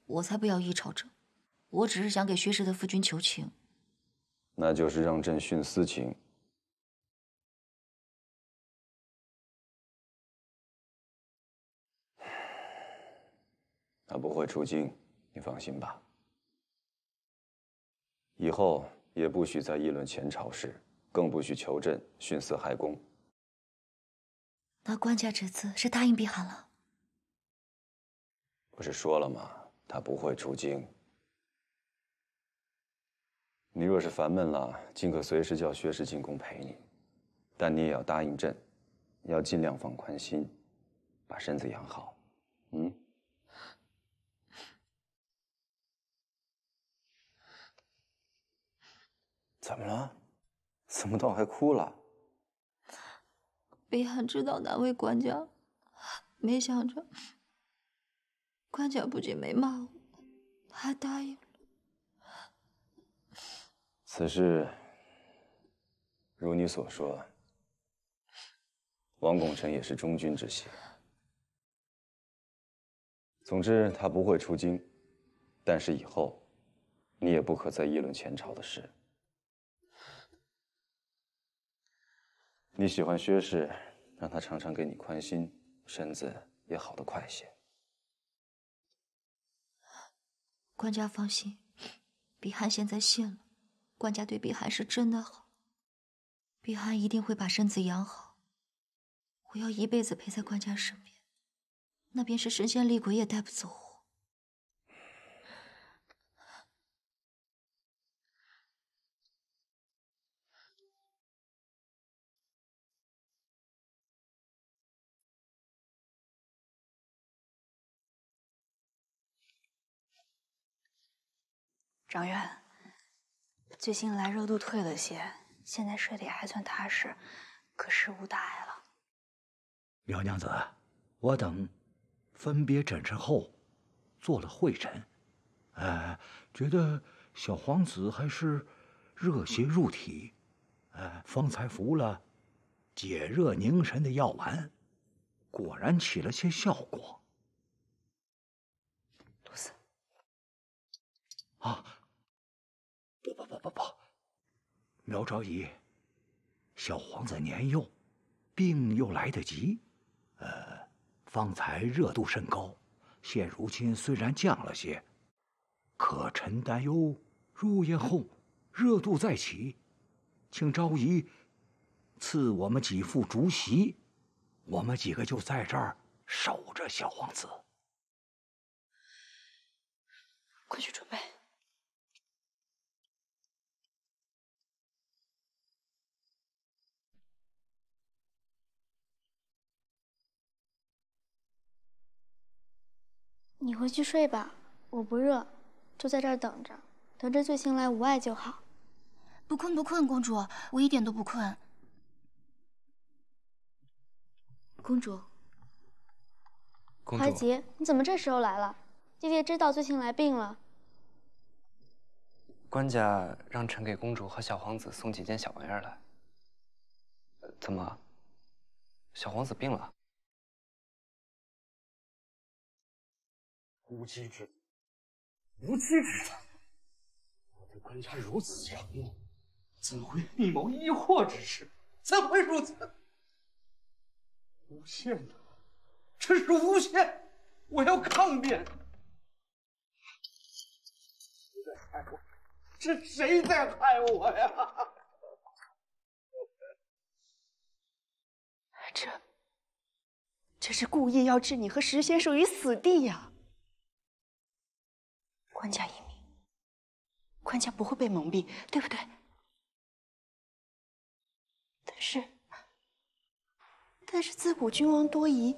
我才不要议朝政，我只是想给薛氏的夫君求情。那就是让朕徇私情。他不会出京，你放心吧。以后也不许再议论前朝事，更不许求朕徇私害公。那官家这次是答应碧寒了？不是说了吗？他不会出京。你若是烦闷了，尽可随时叫薛氏进宫陪你，但你也要答应朕，要尽量放宽心，把身子养好。怎么了？怎么倒还哭了？碧寒知道难为官家，没想着官家不仅没骂我，还答应了。此事如你所说，王拱辰也是忠君之血。总之，他不会出京，但是以后你也不可再议论前朝的事。你喜欢薛氏，让他常常给你宽心，身子也好得快些。官家放心，碧寒现在信了，官家对碧寒是真的好，碧寒一定会把身子养好。我要一辈子陪在官家身边，那便是神仙厉鬼也带不走我。长院，最近来热度退了些，现在睡得也还算踏实，可事无大碍了。苗娘子，我等分别诊治后，做了会诊，觉得小皇子还是热邪入体，方才服了解热凝神的药丸，果然起了些效果。杜斯，啊，不，苗昭仪，小皇子年幼，病又来得急，方才热度甚高，现如今虽然降了些，可臣担忧入夜后热度再起，请昭仪赐我们几副竹席，我们几个就在这儿守着小皇子。快去准备。回去睡吧，我不热，就在这儿等着，得知罪行来无碍就好。不困不困，公主，我一点都不困。公主，怀吉，你怎么这时候来了？爹爹知道罪行来病了。官家让臣给公主和小皇子送几件小玩意儿来。怎么？小皇子病了？无稽之谈，无稽之谈！我对官家如此仰慕，怎会密谋疑惑之事？怎会如此？诬陷的，这是诬陷！我要抗辩！谁在害我？是谁在害我呀？这是故意要置你和石先生于死地呀！官家英明，官家不会被蒙蔽，对不对？但是自古君王多疑，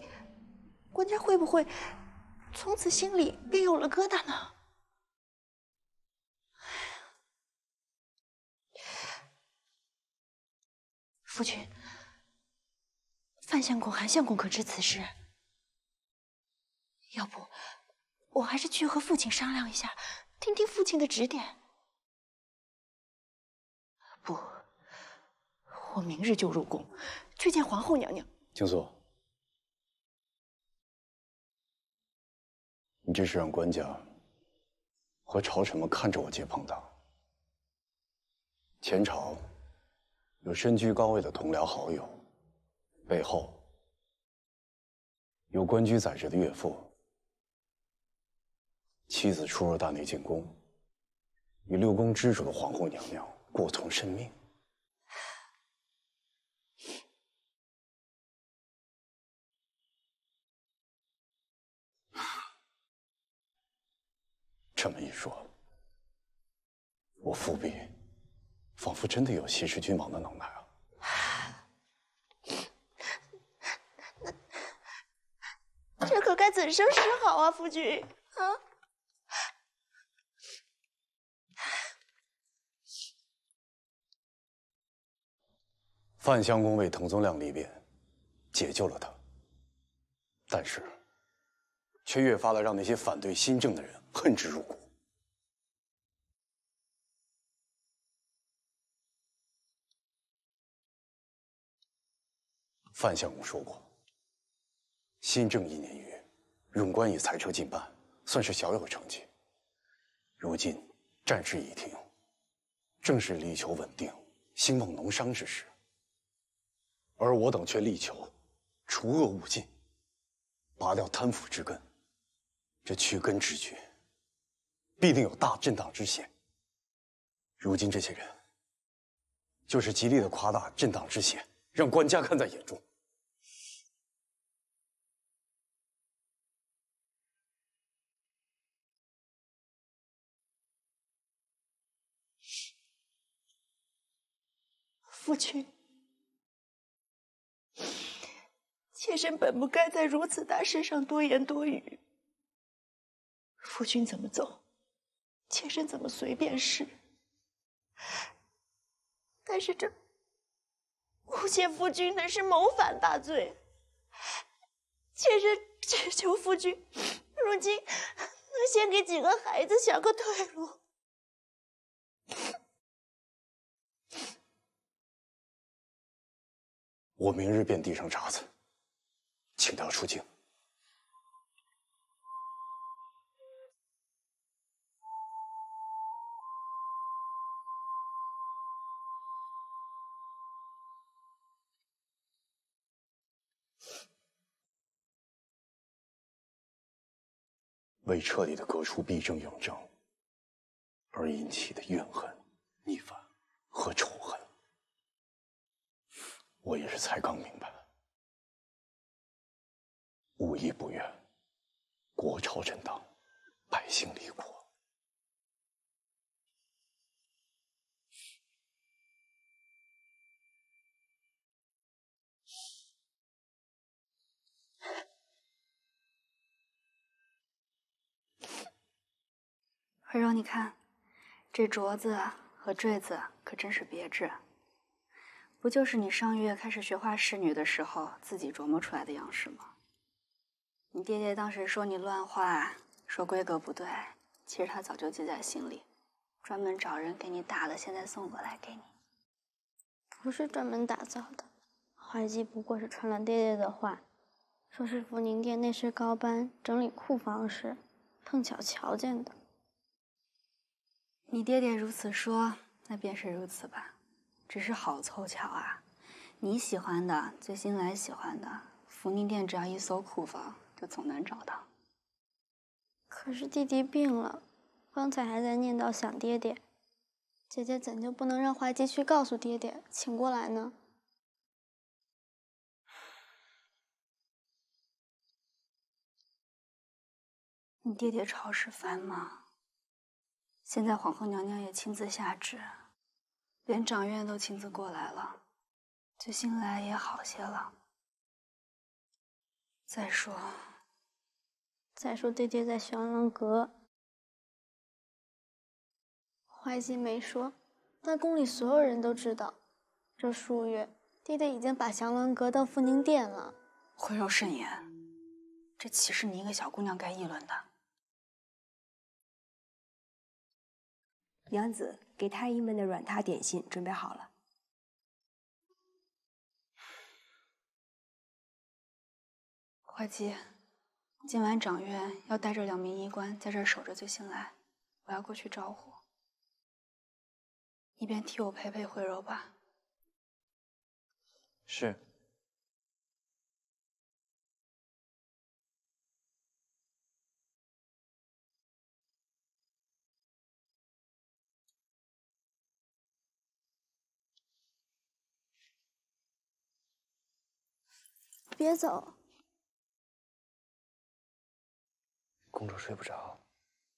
官家会不会从此心里便有了疙瘩呢？夫君，范相公、韩相公可知此事？要不，我还是去和父亲商量一下，听听父亲的指点。不，我明日就入宫，去见皇后娘娘。青素，你这是让官家和朝臣们看着我结朋党。前朝有身居高位的同僚好友，背后有官居宰制的岳父，妻子出入大内进宫，与六宫之主的皇后娘娘过从甚密。这么一说，我父婢仿佛真的有挟持君王的能耐啊！这可该怎生是好啊，夫君啊！范相公为滕宗亮立辩，解救了他，但是却越发的让那些反对新政的人恨之入骨。范相公说过，新政1年余，冗官以裁撤进办，算是小有成绩。如今战事已停，正是力求稳定、兴旺农商之时，而我等却力求除恶务尽，拔掉贪腐之根。这去根之举，必定有大震荡之险。如今这些人，就是极力的夸大震荡之险，让官家看在眼中。夫君，妾身本不该在如此大事上多言多语。夫君怎么走，妾身怎么随便是。但是这诬陷夫君的是谋反大罪，妾身只求夫君如今能先给几个孩子想个退路。我明日便递上札子，请他出京。为彻底的革除弊政永正而引起的怨恨、逆反和仇恨，我也是才刚明白。无一不愿国朝震荡，百姓离国。慧柔，你看，这镯子和坠子可真是别致，不就是你上月开始学画仕女的时候自己琢磨出来的样式吗？你爹爹当时说你乱画，说规格不对，其实他早就记在心里，专门找人给你打的，现在送过来给你。不是专门打造的，怀姬不过是传了爹爹的话，说是福宁殿内侍高班整理库房时，碰巧瞧见的。你爹爹如此说，那便是如此吧，只是好凑巧啊！你喜欢的，最新来喜欢的，福宁殿只要一搜库房，就总能找到。可是弟弟病了，刚才还在念叨想爹爹，姐姐怎就不能让怀姬去告诉爹爹，请过来呢？你爹爹朝事繁忙，现在皇后娘娘也亲自下旨，连长院都亲自过来了，最近来也好些了。再说爹爹在降龙阁，怀姬没说，但宫里所有人都知道，这数月爹爹已经把降龙阁到福宁殿了。慧柔慎言，这岂是你一个小姑娘该议论的？娘子给太医们的软榻点心准备好了。怀姬，今晚长院要带着2名医官在这儿守着最新来，我要过去招呼。你便替我陪陪慧柔吧。是。别走。公主睡不着，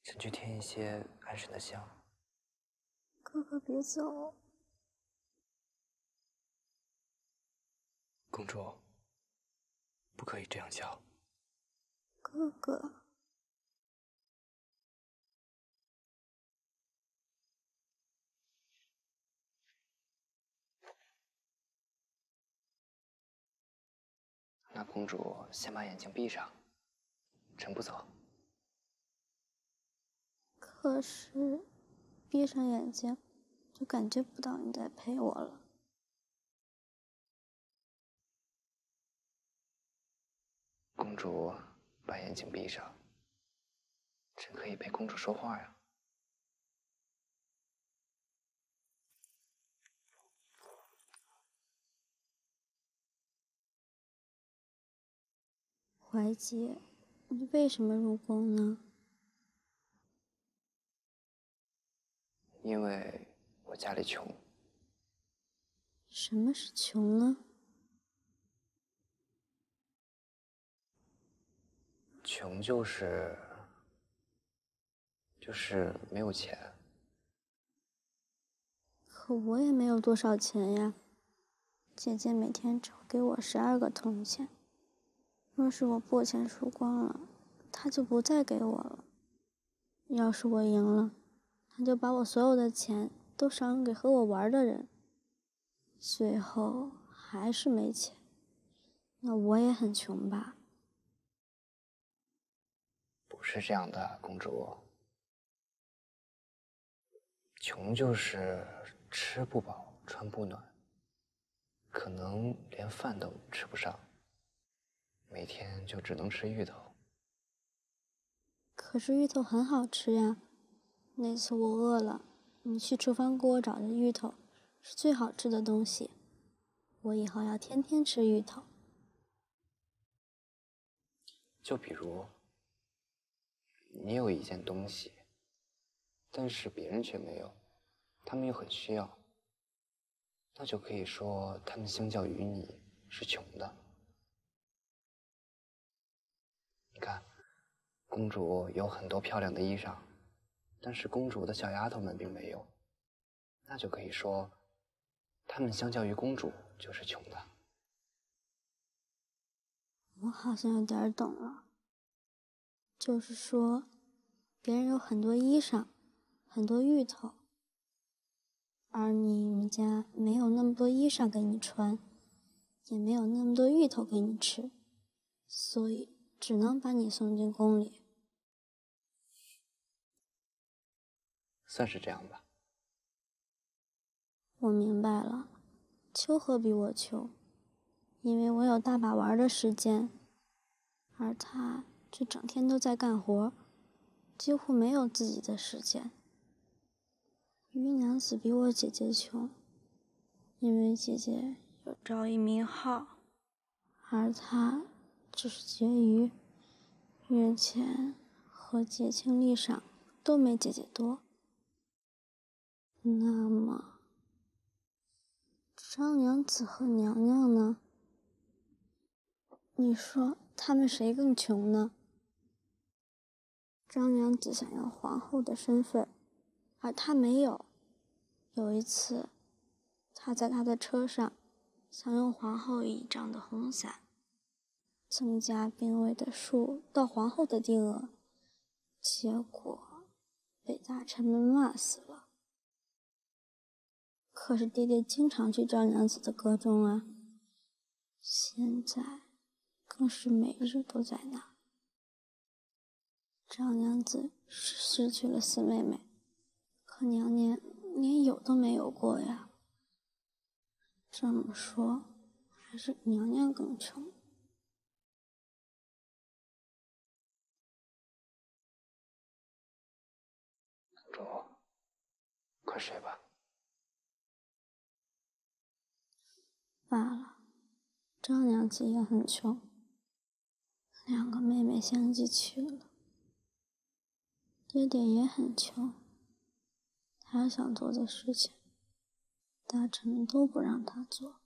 ฉั去添一些安神的香。哥哥别走。公主，不可以这样叫。哥哥。那公主先把眼睛闭上，臣不走。可是，闭上眼睛，就感觉不到你在陪我了。公主把眼睛闭上，臣可以陪公主说话呀。怀姬，你为什么入宫呢？因为我家里穷。什么是穷呢？穷就是没有钱。可我也没有多少钱呀。姐姐每天只给我12个铜钱。若是我拨钱输光了，他就不再给我了。要是我赢了，他就把我所有的钱都赏给和我玩的人。最后还是没钱，那我也很穷吧？不是这样的，公主。穷就是吃不饱，穿不暖，可能连饭都吃不上。每天就只能吃芋头。可是芋头很好吃呀，那次我饿了，你去厨房给我找的芋头是最好吃的东西，我以后要天天吃芋头。就比如，你有一件东西，但是别人却没有，他们又很需要，那就可以说他们相较于你是穷的。你看，公主有很多漂亮的衣裳，但是公主的小丫头们并没有，那就可以说，她们相较于公主就是穷的。我好像有点懂了，就是说，别人有很多衣裳，很多芋头，而你们家没有那么多衣裳给你穿，也没有那么多芋头给你吃，所以只能把你送进宫里。算是这样吧。我明白了，秋何必我秋，因为我有大把玩的时间，而他却整天都在干活，几乎没有自己的时间。于娘子比我姐姐穷，因为姐姐有昭义名号，而她只是婕妤，月钱和节庆历上都没姐姐多。那么，张娘子和娘娘呢？你说他们谁更穷呢？张娘子想要皇后的身份，而她没有。有一次，她在她的车上想用皇后倚仗的红伞增加兵卫的数到皇后的定额，结果被大臣们骂死了。可是爹爹经常去张娘子的阁中啊，现在更是每日都在那。张娘子是失去了四妹妹，可娘娘连有都没有过呀。这么说，还是娘娘更穷。公主，快睡吧。罢了，张娘子也很穷，两个妹妹相继去了。爹爹也很穷，他想做的事情，大臣们都不让他做。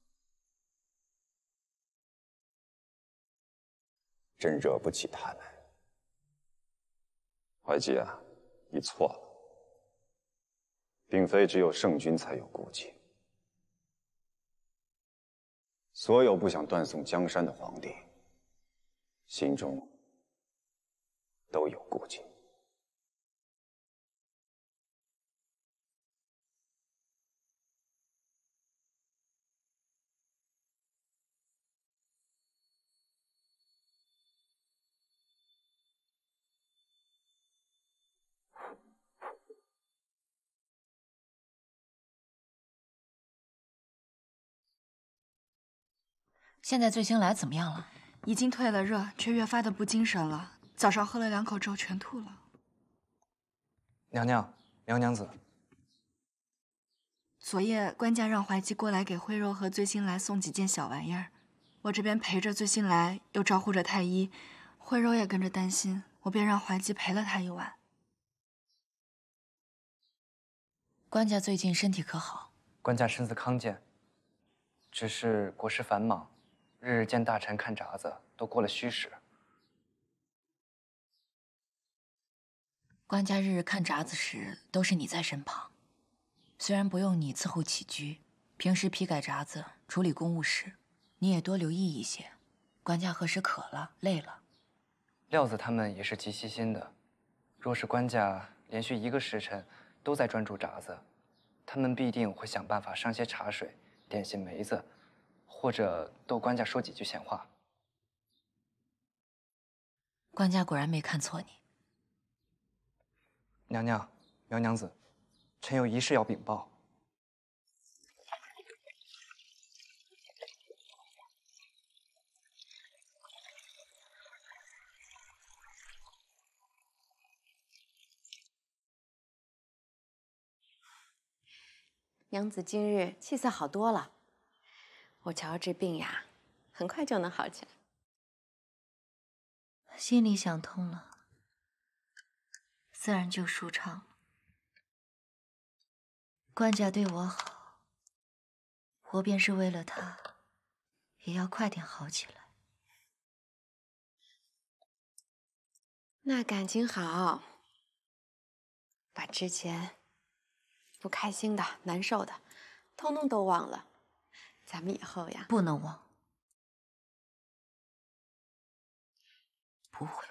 真惹不起他们。怀姬啊，你错了，并非只有圣君才有顾忌。所有不想断送江山的皇帝，心中都有顾忌。现在醉星来怎么样了？已经退了热，却越发的不精神了。早上喝了2口之后全吐了。娘娘，苗娘子。昨夜官家让怀姬过来给徽柔和醉星来送几件小玩意儿，我这边陪着醉星来，又招呼着太医，徽柔也跟着担心，我便让怀姬陪了她一晚。官家最近身体可好？官家身子康健，只是国事繁忙，日日见大臣看札子，都过了虚时。官家日日看札子时，都是你在身旁，虽然不用你伺候起居，平时批改札子、处理公务时，你也多留意一些。官家何时渴了、累了，料子他们也是极细心的。若是官家连续1个时辰都在专注札子，他们必定会想办法上些茶水、点些梅子，或者逗官家说几句闲话。官家果然没看错你。娘娘，苗娘子，臣有一事要禀报。娘子今日气色好多了，我瞧这病呀，很快就能好起来。心里想通了，自然就舒畅了。官家对我好，我便是为了他，也要快点好起来。那感情好，把之前不开心的、难受的，通通都忘了。咱们以后呀，不能忘，不会忘。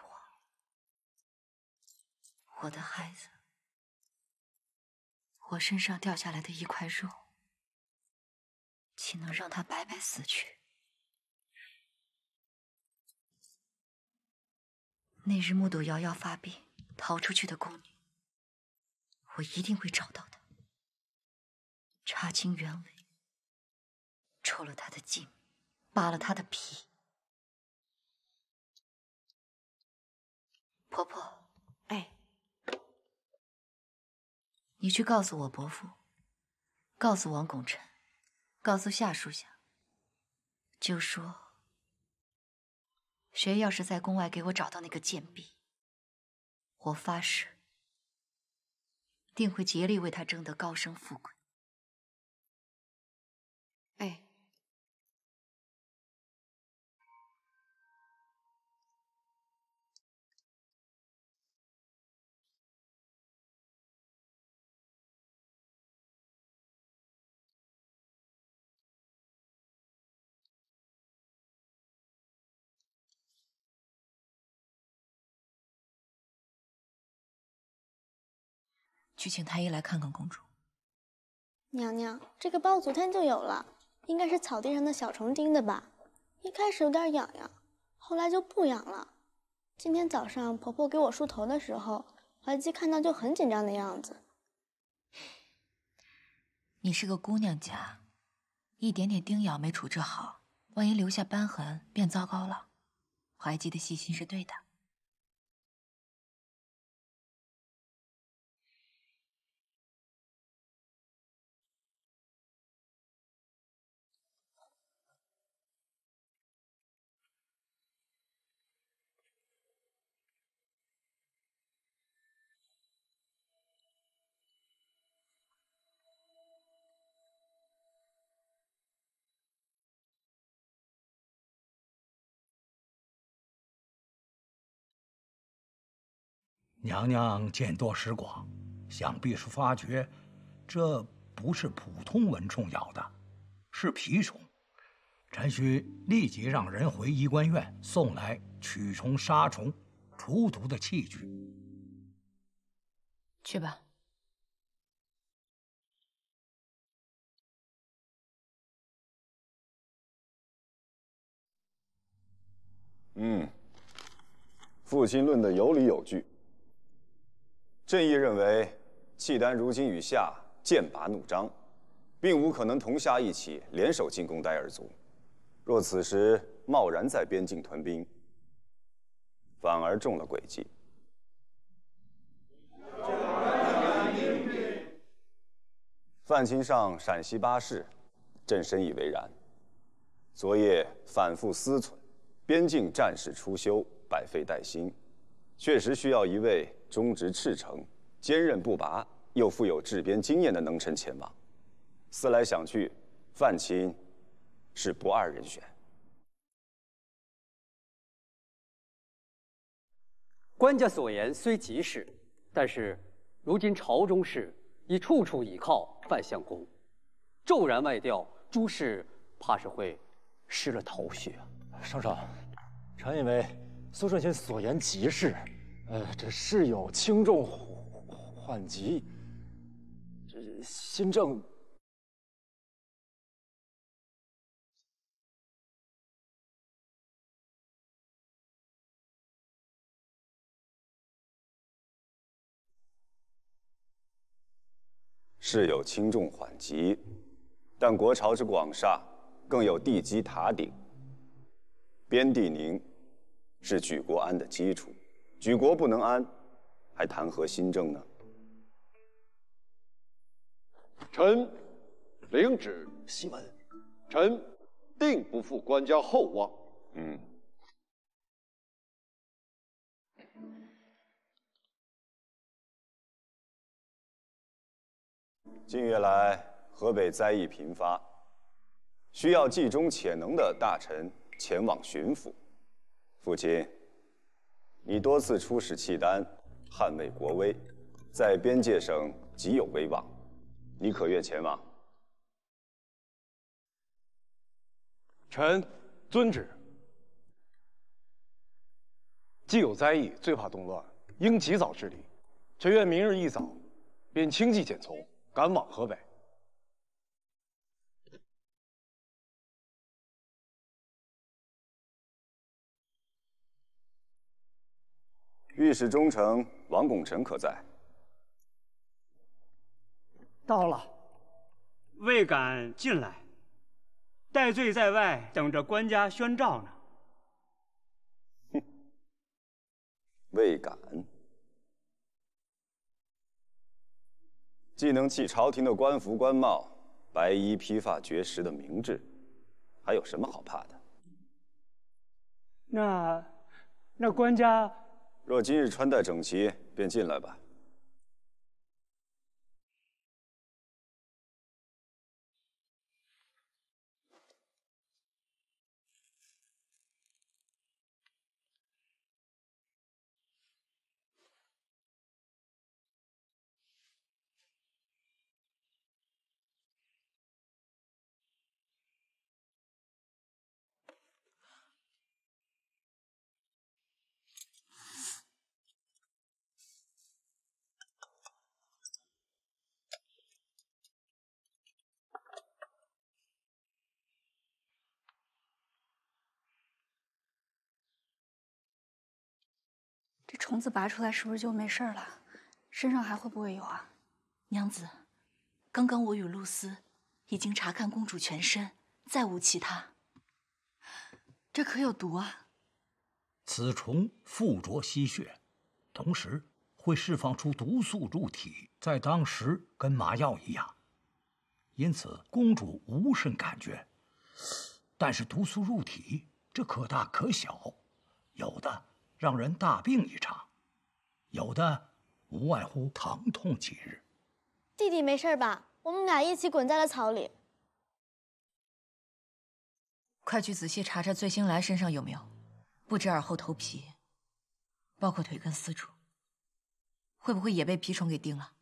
我的孩子，我身上掉下来的一块肉，岂能让他白白死去？那日目睹瑶瑶发病逃出去的宫女，我一定会找到的，查清原委，抽了她的筋，扒了她的皮。婆婆，哎，你去告诉我伯父，告诉王拱辰，告诉夏属下，就说谁要是在宫外给我找到那个贱婢，我发誓定会竭力为他争得高升富贵。哎，去请太医来看看公主。娘娘，这个包昨天就有了，应该是草地上的小虫叮的吧？一开始有点痒痒，后来就不痒了。今天早上婆婆给我梳头的时候，怀姬看到就很紧张的样子。你是个姑娘家，一点点叮咬没处置好，万一留下斑痕，变糟糕了。怀姬的细心是对的。娘娘见多识广，想必是发觉这不是普通蚊虫咬的，是蜱虫。臣需立即让人回医官院送来驱虫杀虫、除毒的器具。去吧。父亲论得有理有据。朕亦认为，契丹如今与夏剑拔弩张，并无可能同夏一起联手进攻呆尔族。若此时贸然在边境屯兵，反而中了诡计。范钦上陕西巴士，朕深以为然。昨夜反复思忖，边境战事初休，百废待兴，确实需要一位忠直赤诚、坚韧不拔又富有治边经验的能臣前往。思来想去，范钦是不二人选。官家所言虽及是，但是如今朝中事已处处倚靠范相公，骤然外调，诸事怕是会失了头绪啊！圣上，臣以为苏顺卿所言极是，这事有轻重缓急，这新政。事有轻重缓急，但国朝之广厦，更有地基塔顶。边地宁是举国安的基础，举国不能安，还谈何新政呢？臣领旨，檄文。臣定不负官家厚望。近月来，河北灾疫频发，需要既忠且能的大臣前往巡抚。父亲，你多次出使契丹，捍卫国威，在边界省极有威望，你可愿前往？臣遵旨。既有灾疫，最怕动乱，应及早治理。臣愿明日一早，便轻骑简从，赶往河北。御史中丞王拱辰可在？到了。未敢进来，戴罪在外，等着官家宣召呢。未敢。既能弃朝廷的官服官帽，白衣披发绝食的明志，还有什么好怕的？那官家若今日穿戴整齐，便进来吧。这虫子拔出来是不是就没事了？身上还会不会有啊？娘子，刚刚我与露丝已经查看公主全身，再无其他。这可有毒啊！此虫附着吸血，同时会释放出毒素入体，在当时跟麻药一样，因此公主无甚感觉。但是毒素入体，这可大可小，有的让人大病一场，有的无外乎疼痛几日。弟弟没事吧？我们俩一起滚在了草里。快去仔细查查醉星来身上有没有，不止耳后头皮，包括腿根丝处，会不会也被蜱虫给叮了？